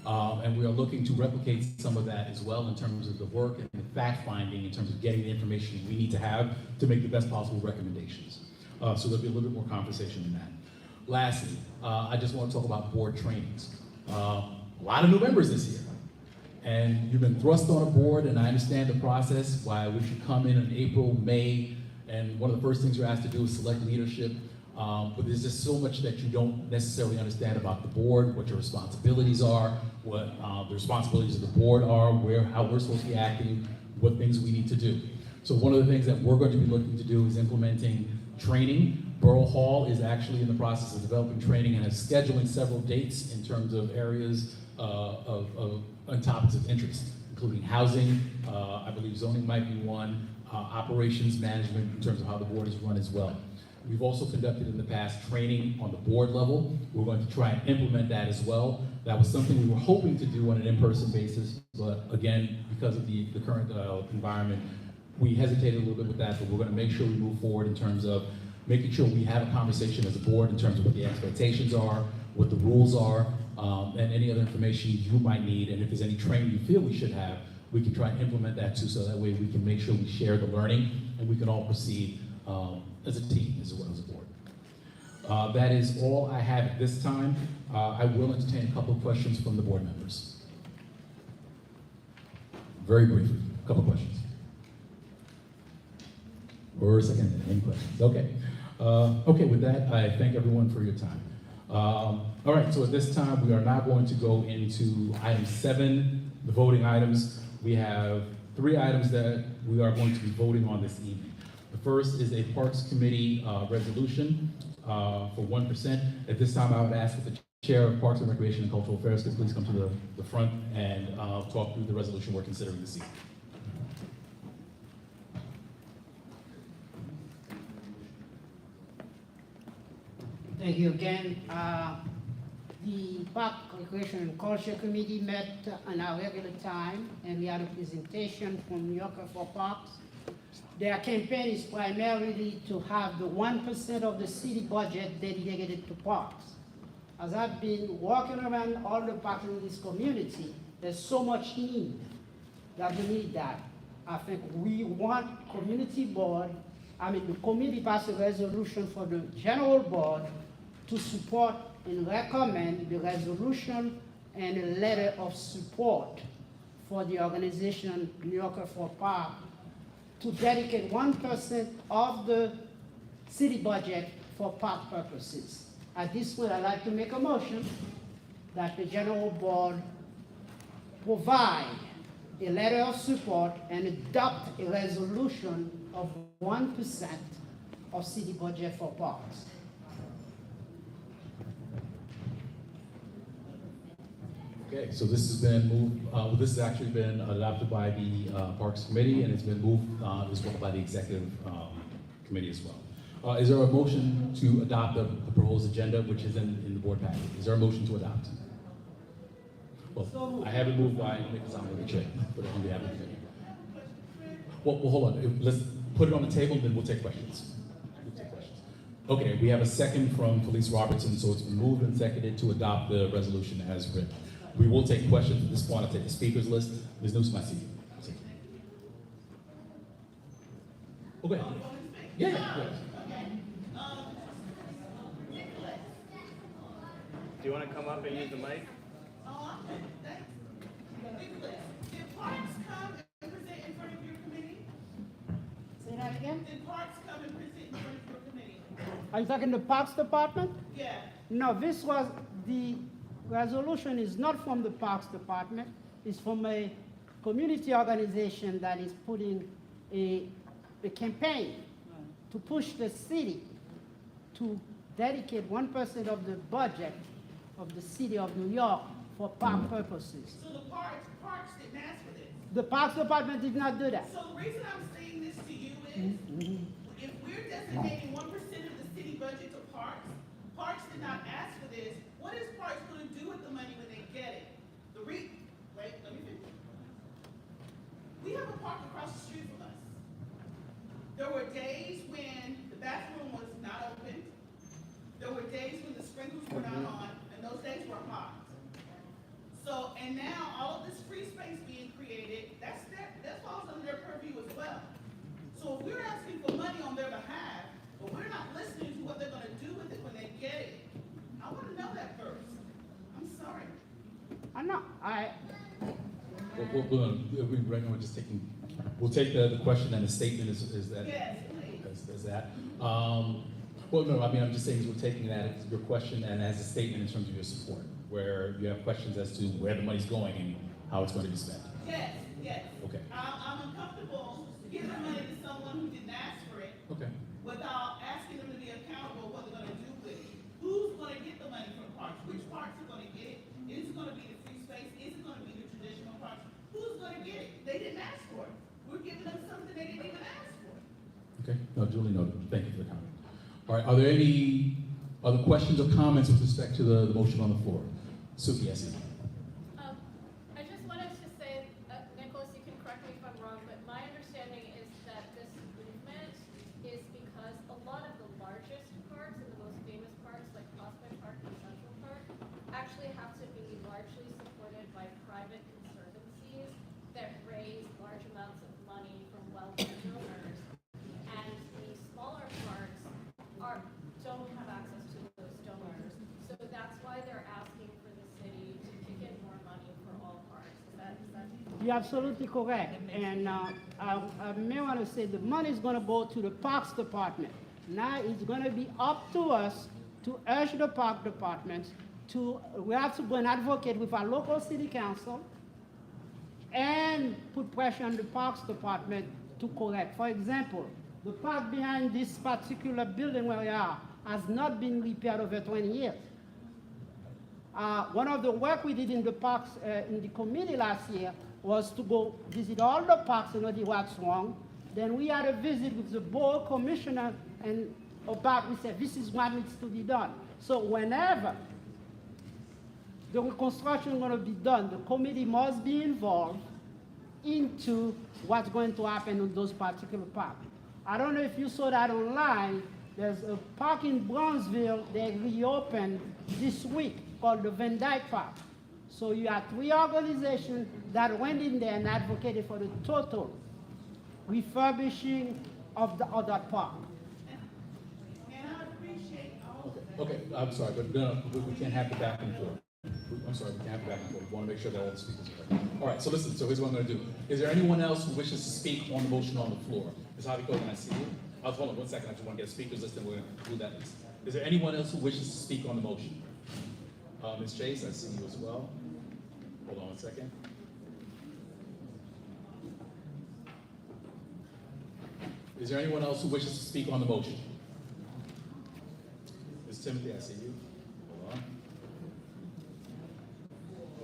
And we are looking to replicate some of that as well in terms of the work and the fact-finding, in terms of getting the information we need to have to make the best possible recommendations. So there'll be a little bit more conversation in that. Lastly, I just want to talk about board trainings. A lot of new members this year. And you've been thrust on a board, and I understand the process, why we should come in April, May, and one of the first things you're asked to do is select leadership. But there's just so much that you don't necessarily understand about the board, what your responsibilities are, what the responsibilities of the board are, how we're supposed to be acting, what things we need to do. So one of the things that we're going to be looking to do is implementing training. Borough Hall is actually in the process of developing training and is scheduling several dates in terms of areas on topics of interest, including housing, I believe zoning might be one, operations management in terms of how the board is run as well. We've also conducted in the past training on the board level. We're going to try and implement that as well. That was something we were hoping to do on an in-person basis, but again, because of the current environment, we hesitated a little bit with that, but we're going to make sure we move forward in terms of making sure we have a conversation as a board in terms of what the expectations are, what the rules are, and any other information you might need, and if there's any training you feel we should have, we can try and implement that too, so that way we can make sure we share the learning and we can all proceed as a team, as well as a board. That is all I have at this time. I will entertain a couple of questions from the board members. Very briefly, a couple of questions. Or a second, any questions? Okay. Okay, with that, I thank everyone for your time. All right, so at this time, we are now going to go into item 7, the voting items. We have 3 items that we are going to be voting on this evening. The first is a Parks Committee resolution for 1%. At this time, I would ask that the Chair of Parks and Recreation and Cultural Affairs could please come to the front and talk through the resolution we're considering this evening. Thank you again. The Park, Recreation and Culture Committee met on our regular time, and we had a presentation from New Yorker for Parks. Their campaign is primarily to have the 1% of the city budget dedicated to parks. As I've been walking around all the parks in this community, there's so much need that we need that. I think we want the committee passed a resolution for the general board to support and recommend the resolution and a letter of support for the organization New Yorker for Park to dedicate 1% of the city budget for park purposes. At this point, I'd like to make a motion that the general board provide a letter of support and adopt a resolution of 1% of city budget for parks. Okay, so this has been moved, this has actually been adopted by the Parks Committee, and it's been moved as well by the Executive Committee as well. Is there a motion to adopt the proposed agenda, which is in the board packet? Is there a motion to adopt? Well, I have it moved by Nicholas Chair, but on behalf of the committee. Well, hold on. Let's put it on the table, then we'll take questions. Okay, we have a second from Felice Robertson, so it's been moved and seconded to adopt the resolution as written. We will take questions at this point. I'll take the speakers list. Ms. Newsom, I see you. Okay. Yeah. Do you want to come up and use the mic? Did Parks come and present in front of your committee? Say that again? Did Parks come and present in front of your committee? Are you talking the Parks Department? Yeah. No, this was, the resolution is not from the Parks Department. It's from a community organization that is putting a campaign to push the city to dedicate 1% of the budget of the city of New York for park purposes. So the Parks didn't ask for this? The Parks Department did not do that. So the reason I'm saying this to you is, if we're designating 1% of the city budget to Parks, Parks did not ask for this, what is Parks going to do with the money when they get it? Wait, let me finish. We have a park across the street from us. There were days when the bathroom was not open. There were days when the sprinklers were not on, and those days were hot. So, and now all of this free space being created, that falls under their purview as well. So if we're asking for money on their behalf, but we're not listening to what they're going to do with it when they get it, I want to know that first. I'm sorry. I know. We're just taking. We'll take the question and the statement is that. Yes, please. Is that. Well, no, I mean, I'm just saying we're taking that as your question and as a statement in terms of your support, where you have questions as to where the money's going and how it's going to be spent. Yes. Okay. I'm uncomfortable giving money to someone who didn't ask for it. Okay. Without asking them to be accountable what they're going to do with it. Who's going to get the money from parks? Which parks are going to get it? Is it going to be the free space? Is it going to be the traditional parks? Who's going to get it? They didn't ask for it. We're giving them something they didn't even ask for. Okay. No, duly noted. Thank you for the comment. All right. Are there any other questions or comments with respect to the motion on the floor? Suki, I see. I just wanted to say, Nicholas, you can correct me if I'm wrong, but my understanding is that this movement is because a lot of the largest parks and the most famous parks, like Prospect Park and Central Park, actually have to be largely supported by private conservancies that raise large amounts of money from wealthy donors. And the smaller parks don't have access to those donors. So that's why they're asking for the city to kick in more money for all parks. Is that You're absolutely correct. And I may want to say the money is going to go to the Parks Department. Now it's going to be up to us to urge the Park Department we have to go and advocate with our local city council and put pressure on the Parks Department to correct. For example, the park behind this particular building where we are has not been repaired over 20 years. One of the work we did in the parks, in the committee last year, was to go visit all the parks and see what's wrong. Then we had a visit with the board commissioner, and about, we said, this is what needs to be done. So whenever the reconstruction is going to be done, the committee must be involved into what's going to happen in those particular parks. I don't know if you saw that online. There's a park in Brownsville that reopened this week called the Van Dyke Park. So you have 3 organizations that went in there and advocated for the total refurbishing of that park. And I appreciate all Okay, I'm sorry, but no, we can't have the back and forth. I'm sorry, we can't have the back and forth. We want to make sure that all the speakers are right. All right, so listen, so here's what I'm going to do. Is there anyone else who wishes to speak on the motion on the floor? Ms. Haviko, can I see you? Hold on 1 second, I just want to get a speakers list and we're going to do that list. Is there anyone else who wishes to speak on the motion? Ms. Chase, I see you as well. Hold on 1 second. Is there anyone else who wishes to speak on the motion? Ms. Timothy, I see you. Hold on.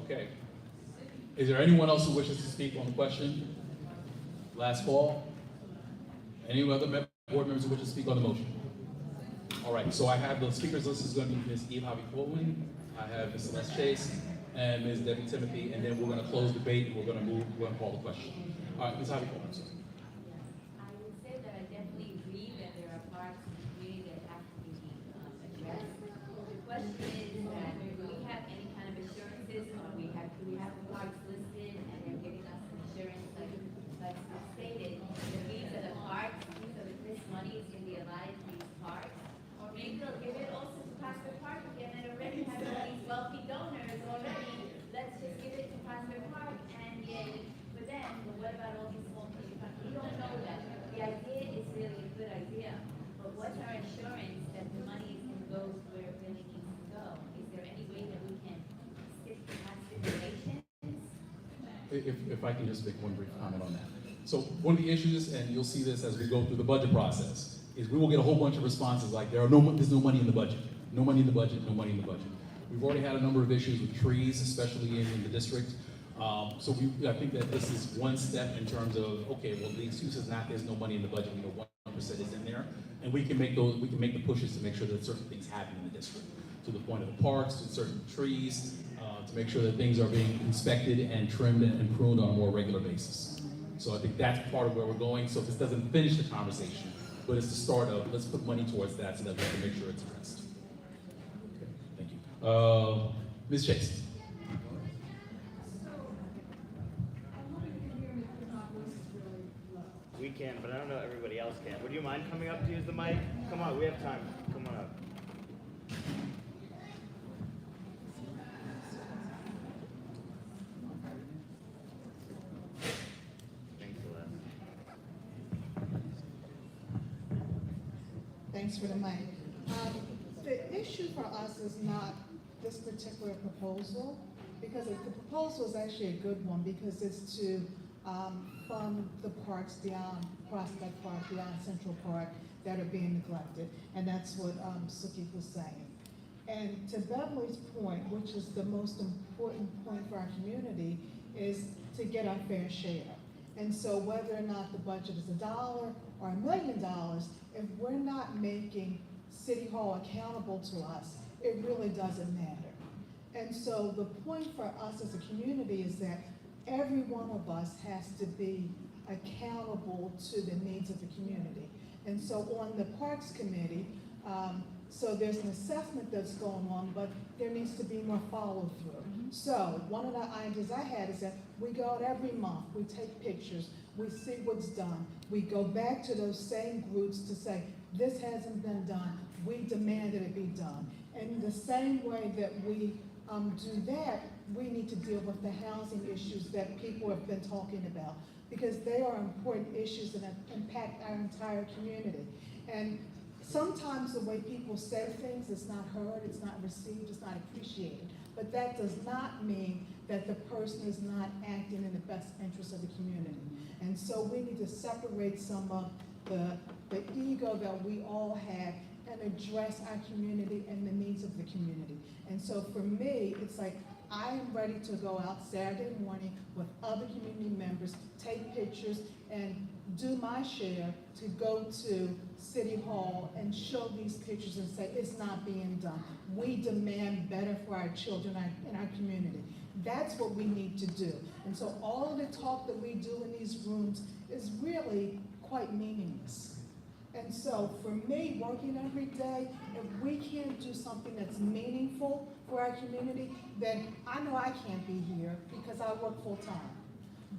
Okay. Is there anyone else who wishes to speak on the question? Last call. Any other board members who wish to speak on the motion? All right, so I have the speakers list is going to be Ms. Eve Harvey-Coleman, I have Ms. Celeste Chase, and Ms. Debbie Timothy, and then we're going to close debate and we're going to call the question. All right, Ms. Harvey-Coleman, sorry. I would say that I definitely agree that there are parts of the community that have to be addressed. The question is that do we have any kind of assurances, or do we have the parks listed and they're giving us an assurance like stated, that these are the parks, this money is going to be allotted to these parks, or maybe they'll give it also to Prospect Park again that already has all these wealthy donors already. Let's just give it to Prospect Park and yay for them. But what about all these small people? We don't know that. The idea is really a good idea, but what's our assurance that the money is going to go where it really needs to go? Is there any way that we can stick to past stipulations? If I can just make one brief comment on that. So one of the issues, and you'll see this as we go through the budget process, is we will get a whole bunch of responses like there's no money in the budget. No money in the budget, no money in the budget. We've already had a number of issues with trees, especially in the district. So I think that this is one step in terms of, okay, well, the excuse is not there's no money in the budget, we know 1% is in there, and we can make the pushes to make sure that certain things happen in the district. To the point of the parks, to certain trees, to make sure that things are being inspected and trimmed and pruned on a more regular basis. So I think that's part of where we're going. So this doesn't finish the conversation, but it's the start of, let's put money towards that so that we can make sure it's addressed. Okay, thank you. Ms. Chase. We can, but I don't know everybody else can. Would you mind coming up to use the mic? Come on, we have time. Come on up. Thanks for the mic. The issue for us is not this particular proposal, because the proposal is actually a good one, because it's to fund the parks beyond Prospect Park, beyond Central Park, that are being neglected, and that's what Suki was saying. And to Beverly's point, which is the most important point for our community, is to get our fair share. And so whether or not the budget is $1 or $1 million, if we're not making City Hall accountable to us, it really doesn't matter. And so the point for us as a community is that every one of us has to be accountable to the needs of the community. And so on the Parks Committee, so there's an assessment that's going on, but there needs to be more follow-through. So one of the ideas I had is that we go out every month, we take pictures, we see what's done. We go back to those same groups to say, this hasn't been done, we demand that it be done. And the same way that we do that, we need to deal with the housing issues that people have been talking about, because they are important issues that impact our entire community. And sometimes the way people say things, it's not heard, it's not received, it's not appreciated. But that does not mean that the person is not acting in the best interest of the community. And so we need to separate some of the ego that we all have and address our community and the needs of the community. And so for me, it's like, I am ready to go out Saturday morning with other community members, take pictures, and do my share to go to City Hall and show these pictures and say, it's not being done. We demand better for our children in our community. That's what we need to do. And so all of the talk that we do in these rooms is really quite meaningless. And so for me, working every day, if we can't do something that's meaningful for our community, then I know I can't be here because I work full time.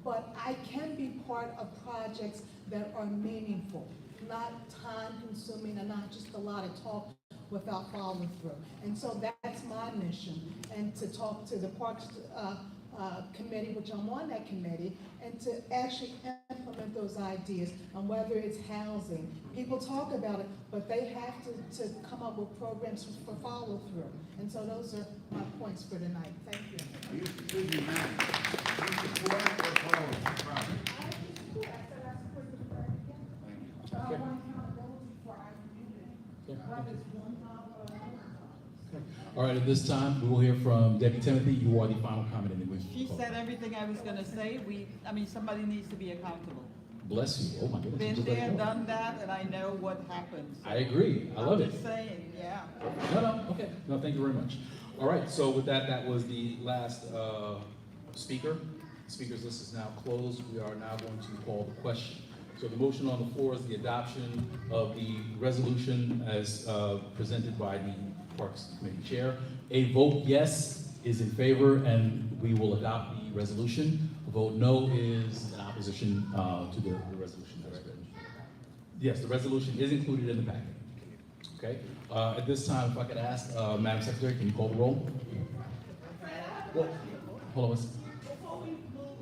But I can be part of projects that are meaningful, not time consuming and not just a lot of talk without following through. And so that's my mission, and to talk to the Parks Committee, which I'm on that committee, and to actually implement those ideas on whether it's housing. People talk about it, but they have to come up with programs for follow through. And so those are my points for tonight. Thank you. All right, at this time, we will hear from Debbie Timothy. You are the final comment in the witness She report. said everything I was gonna say. Somebody needs to be accountable. Bless you. Oh my goodness. Been just let there, it go. done that, and I know what happens. I agree. I love I'm it. just saying, yeah. No, okay. No, thank you very much. All right, so with that, that was the last speaker. The speaker's list is now closed. We are now going to call the question. So the motion on the floor is the adoption of the resolution as presented by the Parks Committee Chair. A vote yes is in favor, and we will adopt the resolution. A vote no is in opposition to the resolution that is written. Yes, the resolution is included in the packet. Okay. At this time, if I could ask, Madam Secretary, can you call the roll? Well, hold on one second. Before we move,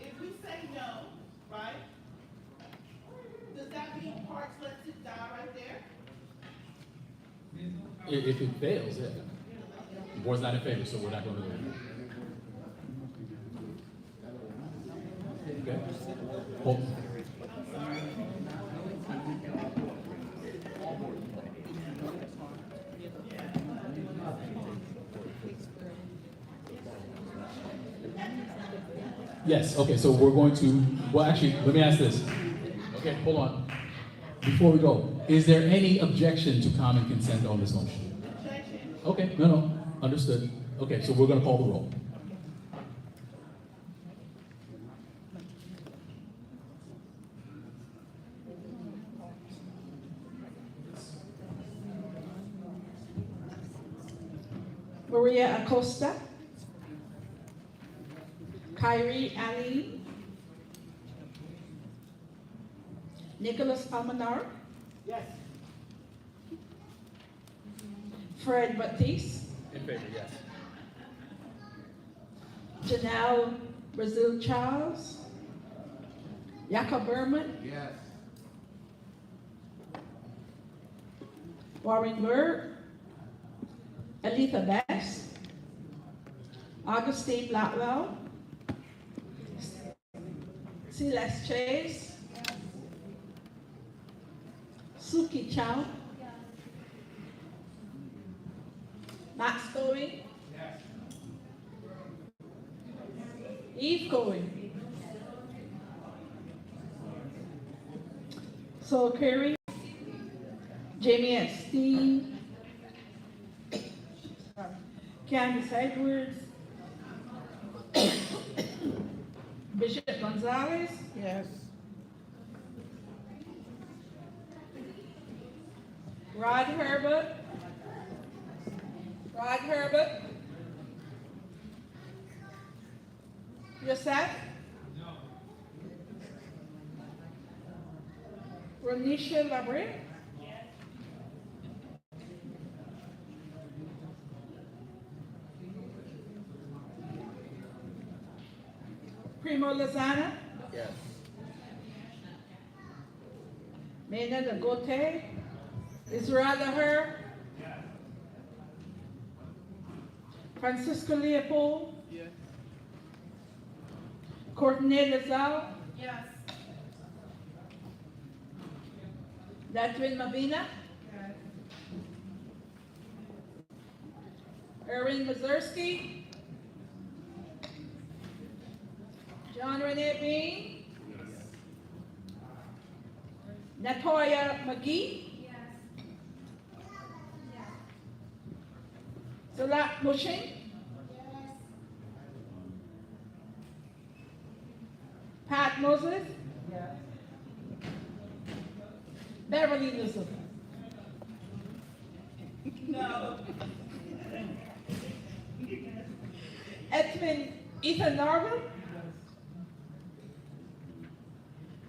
if we say no, right, does that mean Parks lets it die right there? If it fails, yeah. The board's not in favor, so we're not going to do it. Okay. Hold. Yes, okay, so we're going to, well, actually, let me ask this. Okay, hold on. Before we go, is there any objection to common consent on this motion? Okay, no, understood. Okay, so we're gonna call the roll. Maria Acosta, Kyrie Ali, Nicholas Almanar, Yes. Fred Batiste, In favor, yes. Janelle Brazil Charles, Jacob Berman, Yes. Warren Bird, Aletha Bass, Augustine Blackwell, Celeste Chase, Suki Chow, Max Cohen, Eve Cohen. So Carrie, Jamie Epstein, Candace Edwards, Bishop Gonzalez, Yes. Rod Herbert, Yosef, Ronisha Labre, Primo Lozana, Yes. Mena Gote, Israel Her, Francisco Leopold, Yes. Courtney Lazal, Yes. Latwin Mabina, Erwin Mazursky. John Renee Bean. Natoya McGee. Salat Mushin. Pat Moses. Beverly Newsom. No. Edmund Ethan Narva.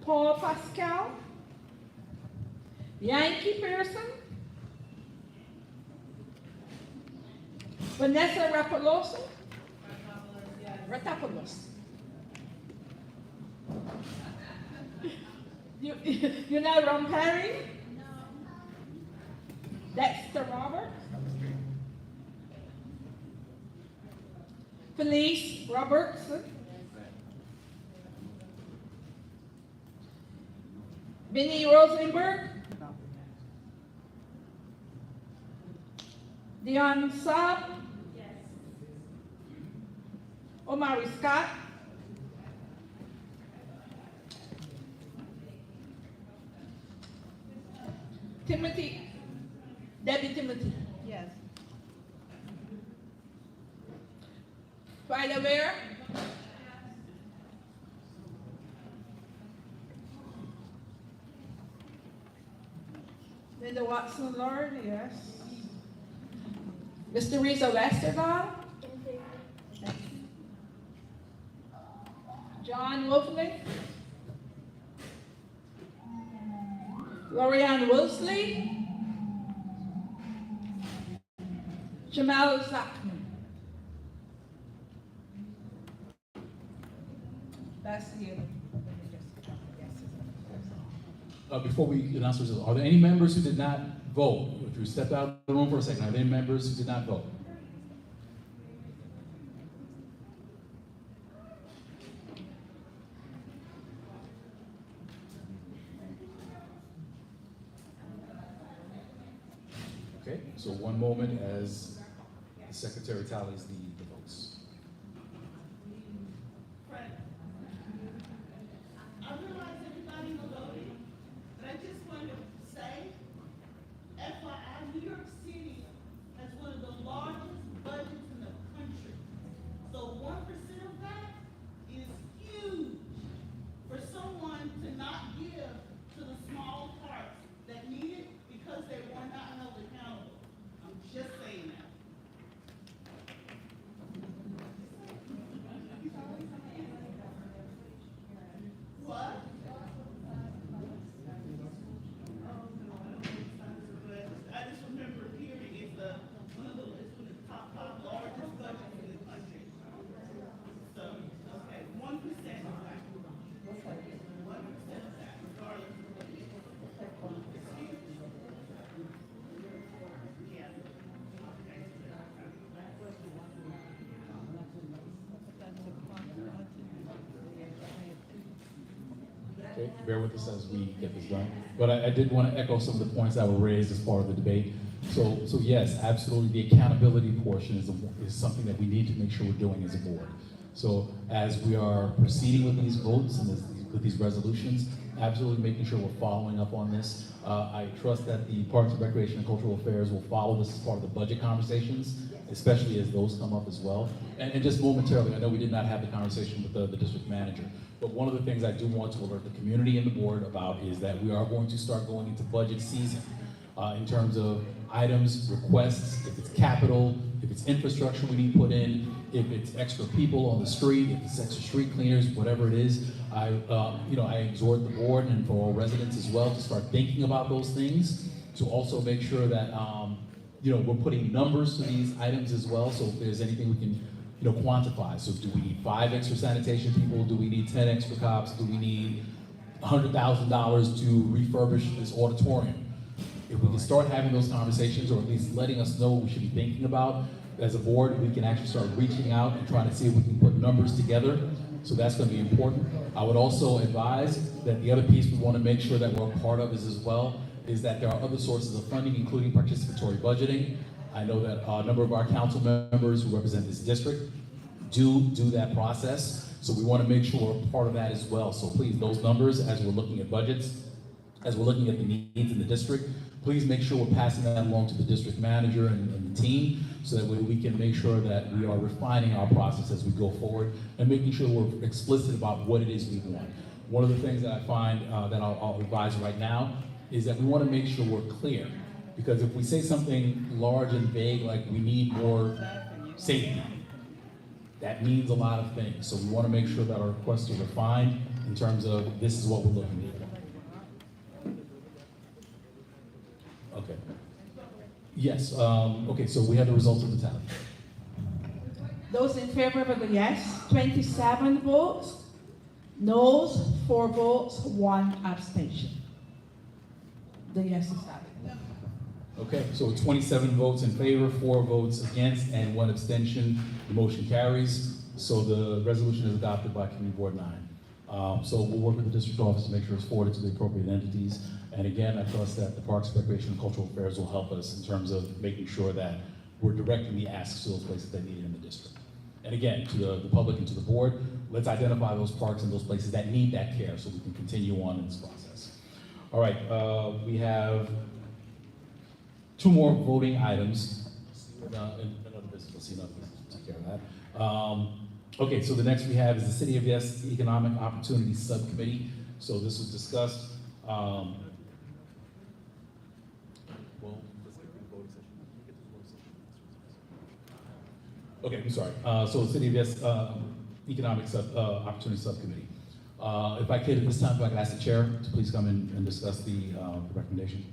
Paul Pascal. Yankee Pearson. Vanessa Rapaloso. Ratapoulos. You know Ron Perry? No. Dexter Roberts. Felice Robertson. Vinnie Rosenberg. Dion Saab. Omari Scott. Timothy. Debbie Timothy. Yes. Vida Ware. Linda Watson Lord, yes. Mr. Risa Westergaard. John Wolfling. Lorianne Wilsley. Jamal Zachman. That's you. Before we announce the results, are there any members who did not vote? If you stepped out of the room for a second, are there any members who did not vote? Okay, so one moment as the secretary tallies the votes. I realize everybody was voting, but I just wanted to say, FYI, New York City has one of the largest budgets in the country. So 1% of that is huge for someone to not give to the small parts that need it because they were not held accountable. I'm just saying that. What? I just remember hearing it's one of the top 5 largest budgets in the country. So, okay, 1% of that. 1% of that, regardless of what it is. Yeah. Okay, bear with us as we get this done. But I did want to echo some of the points that were raised as part of the debate. So yes, absolutely, the accountability portion is something that we need to make sure we're doing as a board. So as we are proceeding with these votes and with these resolutions, absolutely making sure we're following up on this. I trust that the Parks and Recreation and Cultural Affairs will follow this as part of the budget conversations, especially as those come up as well. And just momentarily, I know we did not have the conversation with the district manager, but one of the things I do want to alert the community and the board about is that we are going to start going into budget season in terms of items, requests, if it's capital, if it's infrastructure we need put in, if it's extra people on the street, if it's extra street cleaners, whatever it is. I exhort the board and for all residents as well to start thinking about those things, to also make sure that we're putting numbers to these items as well. So if there's anything we can quantify. So do we need 5 extra sanitation people? Do we need 10 extra cops? Do we need $100,000 to refurbish this auditorium? If we can start having those conversations, or at least letting us know what we should be thinking about as a board, we can actually start reaching out and trying to see if we can put numbers together. So that's going to be important. I would also advise that the other piece we want to make sure that we're a part of is that there are other sources of funding, including participatory budgeting. I know that a number of our council members who represent this district do that process. So we want to make sure we're part of that as well. So please, those numbers, as we're looking at budgets, as we're looking at the needs in the district, please make sure we're passing that along to the district manager and the team, so that way we can make sure that we are refining our process as we go forward and making sure we're explicit about what it is we want. One of the things that I find that I'll advise right now is that we want to make sure we're clear. Because if we say something large and vague like we need more safety, that means a lot of things. So we want to make sure that our requests are refined in terms of this is what we're looking for. Okay. Yes, okay, so we have the results of the tally. Those in favor vote yes, 27 votes. Noes, 4 votes, 1 abstention. The yeses have it. Okay, so 27 votes in favor, 4 votes against, and 1 abstention. The motion carries. So the resolution is adopted by Committee Board 9. So we'll work with the district office to make sure it's forwarded to the appropriate entities. And again, I trust that the Parks, Recreation, and Cultural Affairs will help us in terms of making sure that we're directing the asks to those places that need it in the district. And again, to the public and to the board, let's identify those parks and those places that need that care so we can continue on in this process. All right, we have 2 more voting items. Another business, we'll see another business, take care of that. Okay, so the next we have is the City of Yes Economic Opportunity Subcommittee. So this was discussed. Well, let's get the voting session. Okay, I'm sorry. So the City of Yes Economic Opportunity Subcommittee. If I could, at this time, if I could ask the chair to please come in and discuss the recommendation.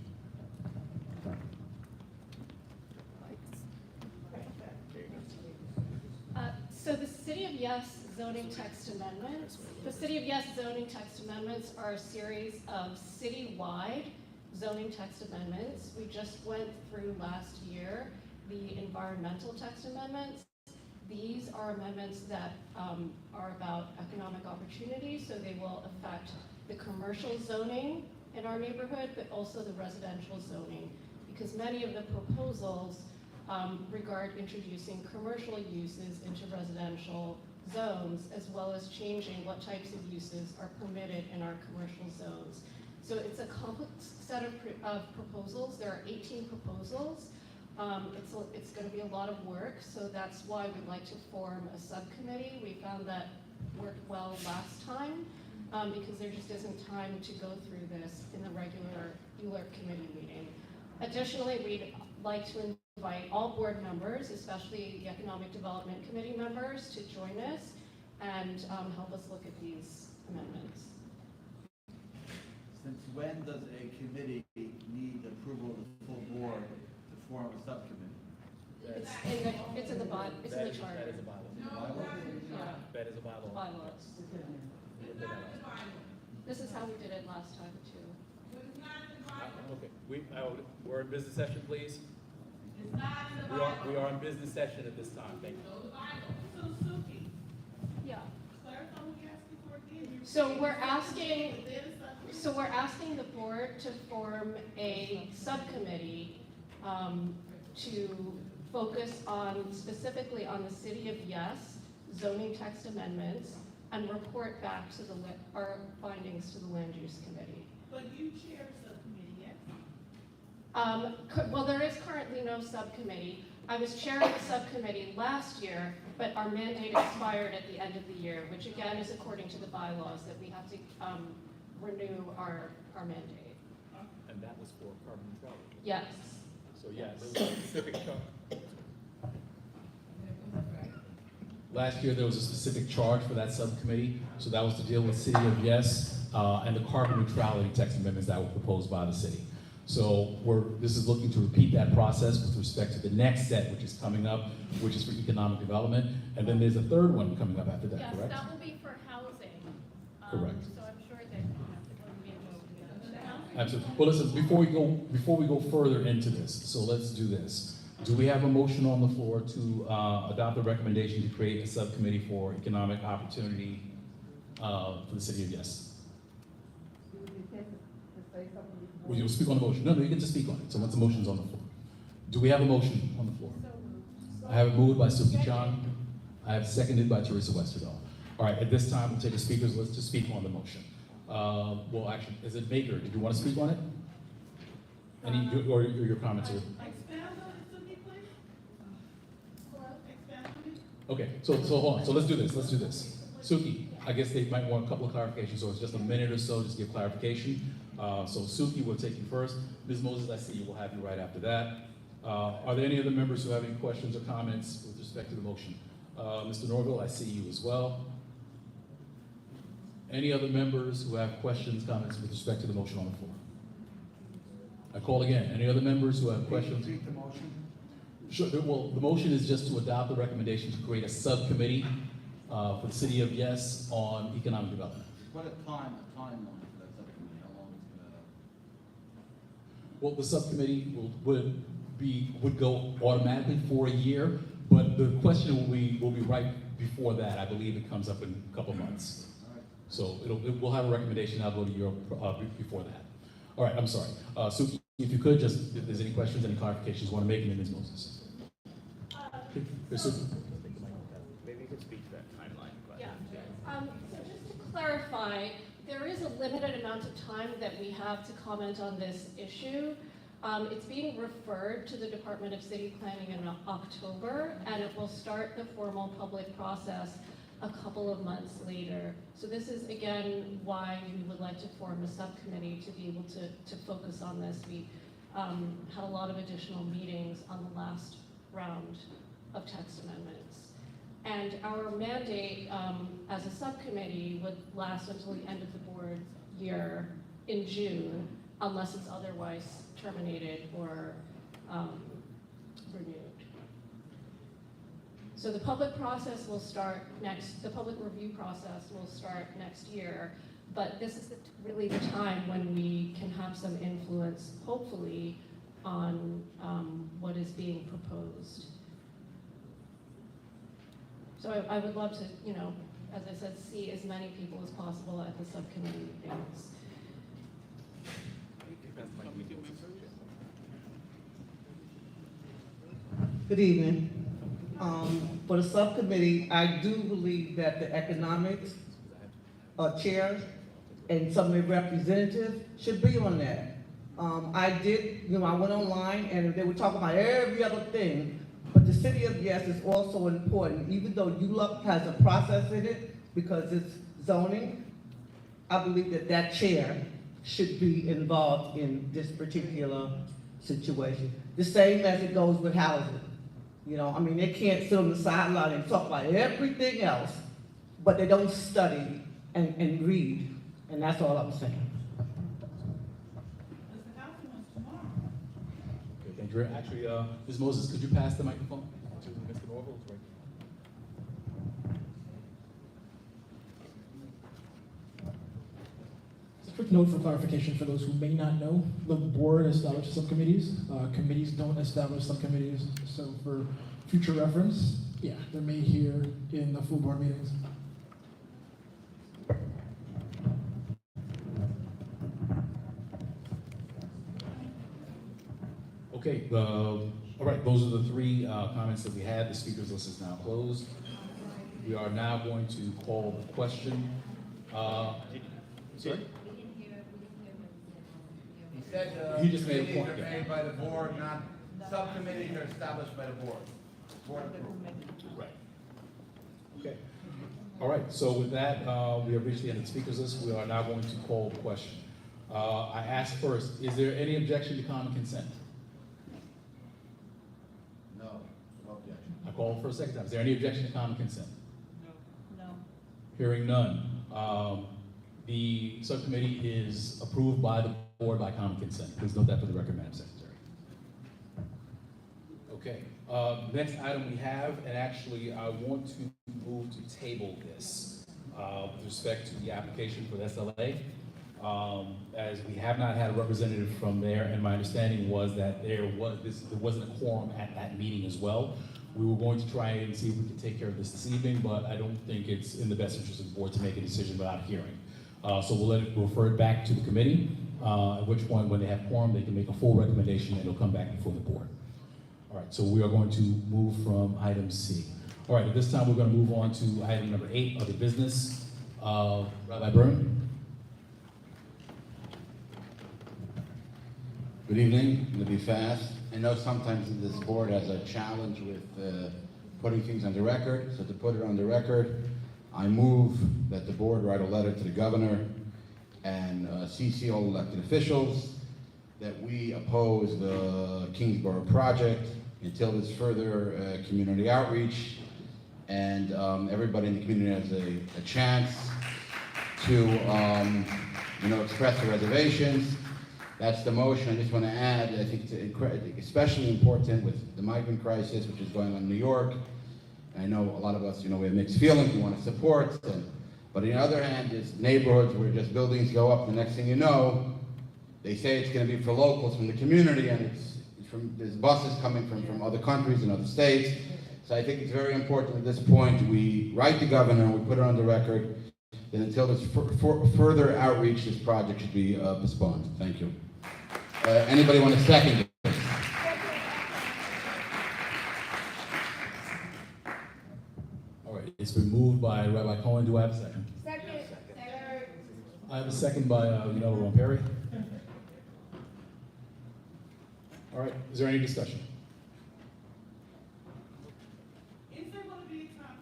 So the City of Yes zoning text amendments, the City of Yes zoning text amendments are a series of citywide zoning text amendments. We just went through last year the environmental text amendments. These are amendments that are about economic opportunity, so they will affect the commercial zoning in our neighborhood, but also the residential zoning, because many of the proposals regard introducing commercial uses into residential zones, as well as changing what types of uses are permitted in our commercial zones. So it's a complex set of proposals. There are 18 proposals. It's going to be a lot of work, so that's why we'd like to form a subcommittee. We found that worked well last time because there just isn't time to go through this in the regular ULERP committee meeting. Additionally, we'd like to invite all board members, especially the Economic Development Committee members, to join us and help us look at these amendments. Since when does a committee need approval of the full board to form a subcommittee? It's in the charter. That is a bylaw. Yeah. That is a bylaw. Bylaws. This is how we did it last time too. Okay, we're in business session, please. We are in business session at this time, thank you. Yeah. Clarify what you're asking for again. So we're asking the board to form a subcommittee to focus specifically on the City of Yes zoning text amendments and report back to our findings to the Land Use Committee. But you chair the subcommittee, yes? Well, there is currently no subcommittee. I was chairing the subcommittee last year, but our mandate expired at the end of the year, which again is according to the bylaws that we have to renew our mandate. And that was for carbon neutrality. Yes. So yeah, there was a specific Last year, there was a specific charge for that subcommittee, so that was to deal with City of Yes and the carbon neutrality text amendments that were proposed by the city. So this is looking to repeat that process with respect to the next set, which is coming up, which is for economic development, and then there's a third one coming up after that, Yes, correct? that will be for housing. Correct. So I'm sure that we'll be able to do that. Absolutely. Well, listen, before we go further into this, so let's do this. Do we have a motion on the floor to adopt the recommendation to create a subcommittee for economic opportunity for the City of Yes? Well, you'll speak on the motion. No, you get to speak on it. So once the motion's on the floor. Do we have a motion on the floor? I have it moved by Suki Chan. I have seconded by Teresa Westerdahl. All right, at this time, we'll take a speaker's list to speak on the motion. Well, actually, is it Baker? Did you want to speak on it? Any, or your comments are? Expand on it to me, please. Hello? Expand on it. Okay, so hold on, so let's do this. Suki, I guess they might want a couple of clarifications, so it's just a minute or so, just give clarification. So Suki, we'll take you first. Ms. Moses, I see you, we'll have you right after that. Are there any other members who have any questions or comments with respect to the motion? Mr. Norville, I see you as well. Any other members who have questions, comments with respect to the motion on the floor? I call again. Any other members who have questions? Repeat the motion. Sure. Well, the motion is just to adopt the recommendation to create a subcommittee for the city of Yes on economic development. What a timeline for that subcommittee, how long is it gonna? Well, the subcommittee would go automatically for a year, but the question will be right before that. I believe it comes up in a couple of months. So we'll have a recommendation that'll go to Europe before that. All right, I'm sorry. Suki, if you could just, if there's any questions, any clarifications you want to make, and then Ms. Moses. Maybe you could speak to that timeline question. Yeah. So just to clarify, there is a limited amount of time that we have to comment on this issue. It's being referred to the Department of City Planning in October, and it will start the formal public process a couple of months later. So this is, again, why we would like to form a subcommittee to be able to focus on this. We had a lot of additional meetings on the last round of text amendments. And our mandate as a subcommittee would last until the end of the board year in June, unless it's otherwise terminated or renewed. So the public process will start the public review process will start next year, but this is really the time when we can have some influence, hopefully, on what is being proposed. So I would love to, as I said, see as many people as possible at the subcommittee meetings. Good evening. For the subcommittee, I do believe that the economics chair and some of the representatives should be on that. I went online and they were talking about every other thing, but the city of Yes is also important, even though ULUP has a process in it because it's zoning. I believe that that chair should be involved in this particular situation. The same as it goes with housing. They can't sit on the sideline and talk about everything else, but they don't study and read, and that's all I'm saying. Okay, thank you. Actually, Ms. Moses, could you pass the microphone to Mr. Norville? Right. Just a quick note for clarification for those who may not know, the board establishes subcommittees. Committees don't establish subcommittees. So for future reference, yeah, they're made here in the full board meetings. Okay, all right, those are the three comments that we had. The speakers list is now closed. We are now going to call the question. Sorry? He said, He just made a point, committees are yeah. made by the board, not subcommittees are established by the board. Board approved. Right. Okay. All right, so with that, we have reached the end of the speakers list. We are now going to call the question. I ask first, is there any objection to common consent? No, no objection. I call for a second time. Is there any objection to common consent? No. Hearing none. The subcommittee is approved by the board by common consent. Please note that for the record, Madam Secretary. Okay, next item we have, and actually I want to move to table this with respect to the application for the SLA. As we have not had a representative from there, and my understanding was that there wasn't a quorum at that meeting as well. We were going to try and see if we could take care of this evening, but I don't think it's in the best interest of the board to make a decision without hearing. So we'll refer it back to the committee, at which point when they have quorum, they can make a full recommendation and it'll come back before the board. All right, so we are going to move from item C. All right, at this time, we're going to move on to item number 8, other business. Rabbi Byrne? Good evening. I'm going to be fast. I know sometimes this board has a challenge with putting things on the record. So to put it on the record, I move that the board write a letter to the governor and CC all elected officials that we oppose the Kingsborough project until there's further community outreach and everybody in the community has a chance to express their reservations. That's the motion. I just want to add, I think it's especially important with the migrant crisis, which is going on in New York. I know a lot of us, we have mixed feelings, we want to support, but on the other hand, there's neighborhoods where just buildings go up, the next thing you know, they say it's going to be for locals from the community, and there's buses coming from other countries and other states. So I think it's very important at this point, we write the governor, we put it on the record, that until there's further outreach, this project should be postponed. Thank you. Anybody want to second it? All right, it's been moved by Rabbi Cohen. Do I have a second? Second. I have a second by Ron Perry. All right, is there any discussion? Is there gonna be a time,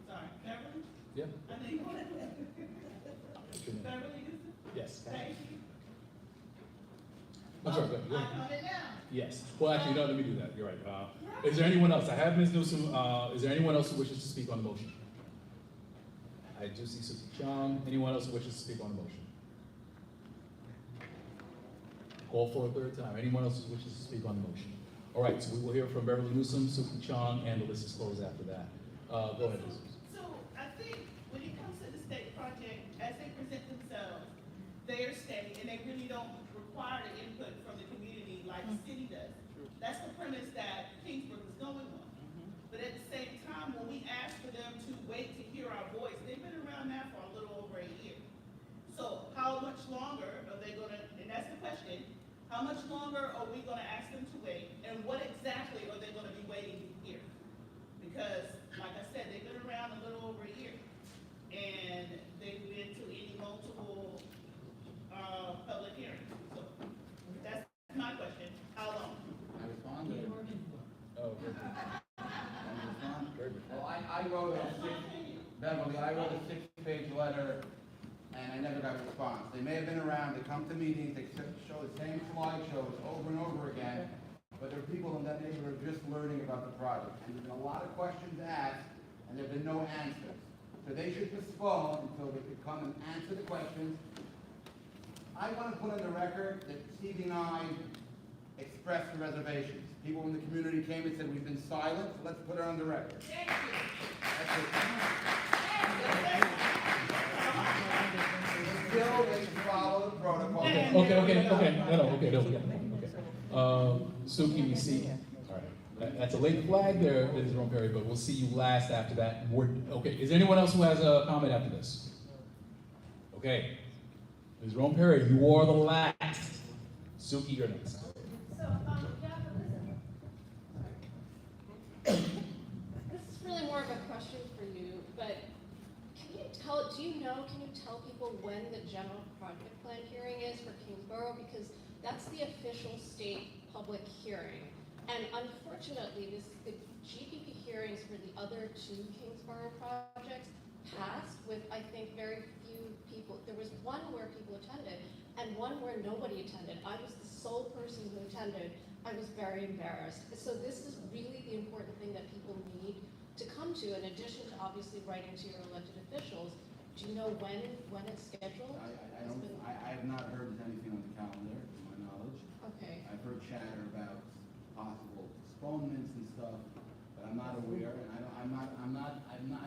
sorry, Beverly? Yeah. I know you want to. Beverly, Yes. thank you. I'm sorry, go ahead. I'm on it now. Yes. Well, actually, no, let me do that. You're right. Is there anyone else? I have Ms. Newsom. Is there anyone else who wishes to speak on the motion? I do see Susie Chong. Anyone else who wishes to speak on the motion? Call for a third time. Anyone else who wishes to speak on the motion? All right, so we will hear from Beverly Newsom, Susie Chong, and the list is closed after that. Go ahead, Ms. Newsom. So I think when it comes to the state project, as they present themselves, they are steady and they really don't require the input from the community like the city does. That's the premise that Kingsborough is going on. But at the same time, when we ask for them to wait to hear our voice, they've been around now for a little over a year. So how much longer are they gonna, and that's the question, how much longer are we gonna ask them to wait? And what exactly are they gonna be waiting to hear? Because, like I said, they've been around a little over a year. And they've been to any multiple public hearings. So that's my question. How long? I responded. Oh, Well, I wrote Beverly, I wrote a 6-page letter, and I never got a response. They may have been around, they come to meetings, they show the same slideshows over and over again, but there are people in that neighborhood just learning about the project. And there's been a lot of questions asked, and there have been no answers. So they should postpone until they could come and answer the questions. I want to put on the record that Stevie and I expressed the reservations. People in the community came and said, we've been silent, so let's put it on the record. That's it. Still, they follow the protocol. Okay. Suki, we see. All right. That's a late flag there, Ms. Ron Perry, but we'll see you last after that. Okay, is there anyone else who has a comment after this? Okay. Ms. Ron Perry, you are the last. Suki, you're next. This is really more of a question for you, but can you tell people when the general project plan hearing is for Kingsborough? Because that's the official state public hearing. And unfortunately, the GPP hearings for the other 2 Kingsborough projects passed with, I think, very few people. There was one where people attended and one where nobody attended. I was the sole person who attended. I was very embarrassed. So this is really the important thing that people need to come to, in addition to obviously writing to your elected officials. Do you know when it's scheduled? I have not heard anything on the calendar, to my knowledge. Okay. I've heard chatter about possible postponements and stuff, but I'm not aware, and I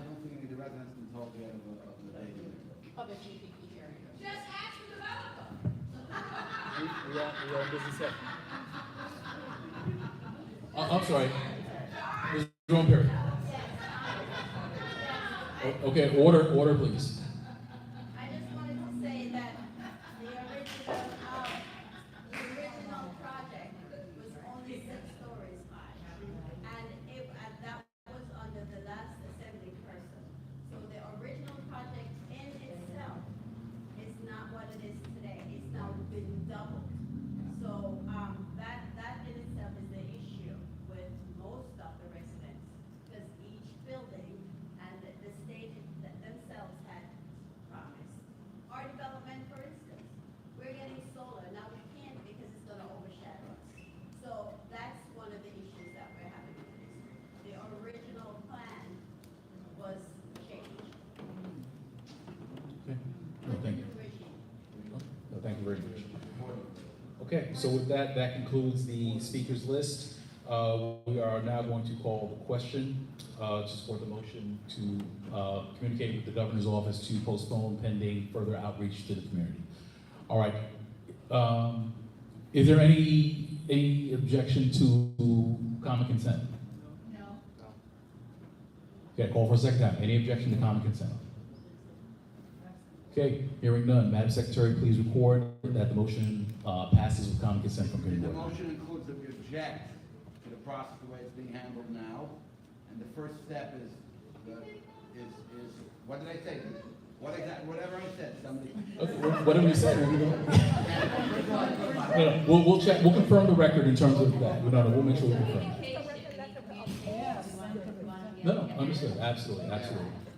don't think any of the residents can talk yet of the date either. Of a GPP hearing. Just ask the developer. We are busy session. I'm sorry. Ms. Ron Perry. Okay, order, please. I just wanted to say that the original project was only 6 stories high. Okay, so with that, that concludes the speakers list. We are now going to call the question to support the motion to communicate with the governor's office to postpone pending further outreach to the community. All right. Is there any objection to common consent? No. Okay, call for a second time. Any objection to common consent? Okay, hearing none. Madam Secretary, please record that the motion passes with common consent from committee The board. motion includes that we object to the process the way it's being handled now. And the first step is, what did I say? Whatever I said, somebody. Okay, whatever you said. No, we'll check, we'll confirm the record in terms of that. No, we'll make sure we confirm. No, understood, absolutely.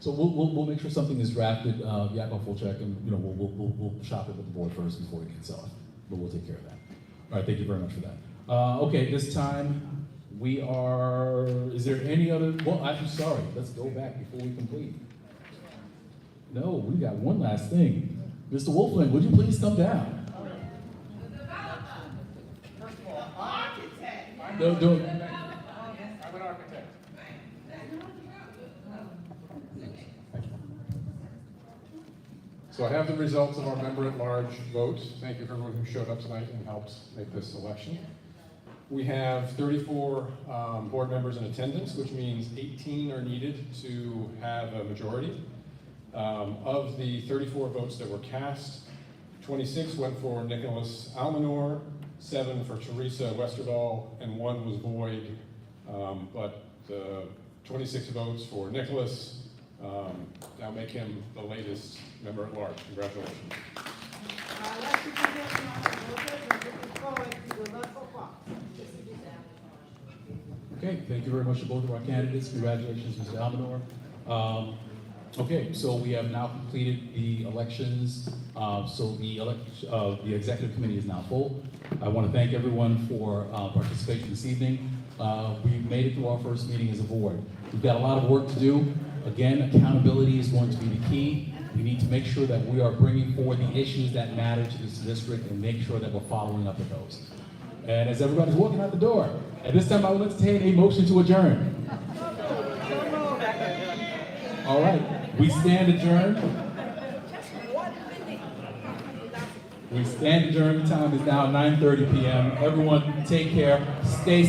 So we'll make sure something is drafted, Yakov will check, and, we'll shop it with the board first before it gets off, but we'll take care of that. All right, thank you very much for that. Okay, this time, is there any other, well, I'm sorry, let's go back before we complete. No, we got one last thing. Mr. Wolfling, would you please come down? No, don't. I'm an architect. So I have the results of our member-at-large vote. Thank you for everyone who showed up tonight and helped make this election. We have 34 board members in attendance, which means 18 are needed to have a majority. Of the 34 votes that were cast, 26 went for Nicholas Almanor, 7 for Teresa Westerdahl, and 1 was void. But the 26 votes for Nicholas now make him the latest member at large. Congratulations. Okay, thank you very much to both of our candidates. Congratulations, Mr. Almanor. Okay, so we have now completed the elections. So the executive committee is now full. I want to thank everyone for participation this evening. We've made it through our first meeting as a board. We've got a lot of work to do. Again, accountability is going to be the key. We need to make sure that we are bringing forward the issues that matter to this district and make sure that we're following up with those. And as everybody's walking out the door, at this time I will entertain a motion to adjourn. All right, we stand adjourned. We stand adjourned. The time is now 9:30 p.m. Everyone take care. Stay safe.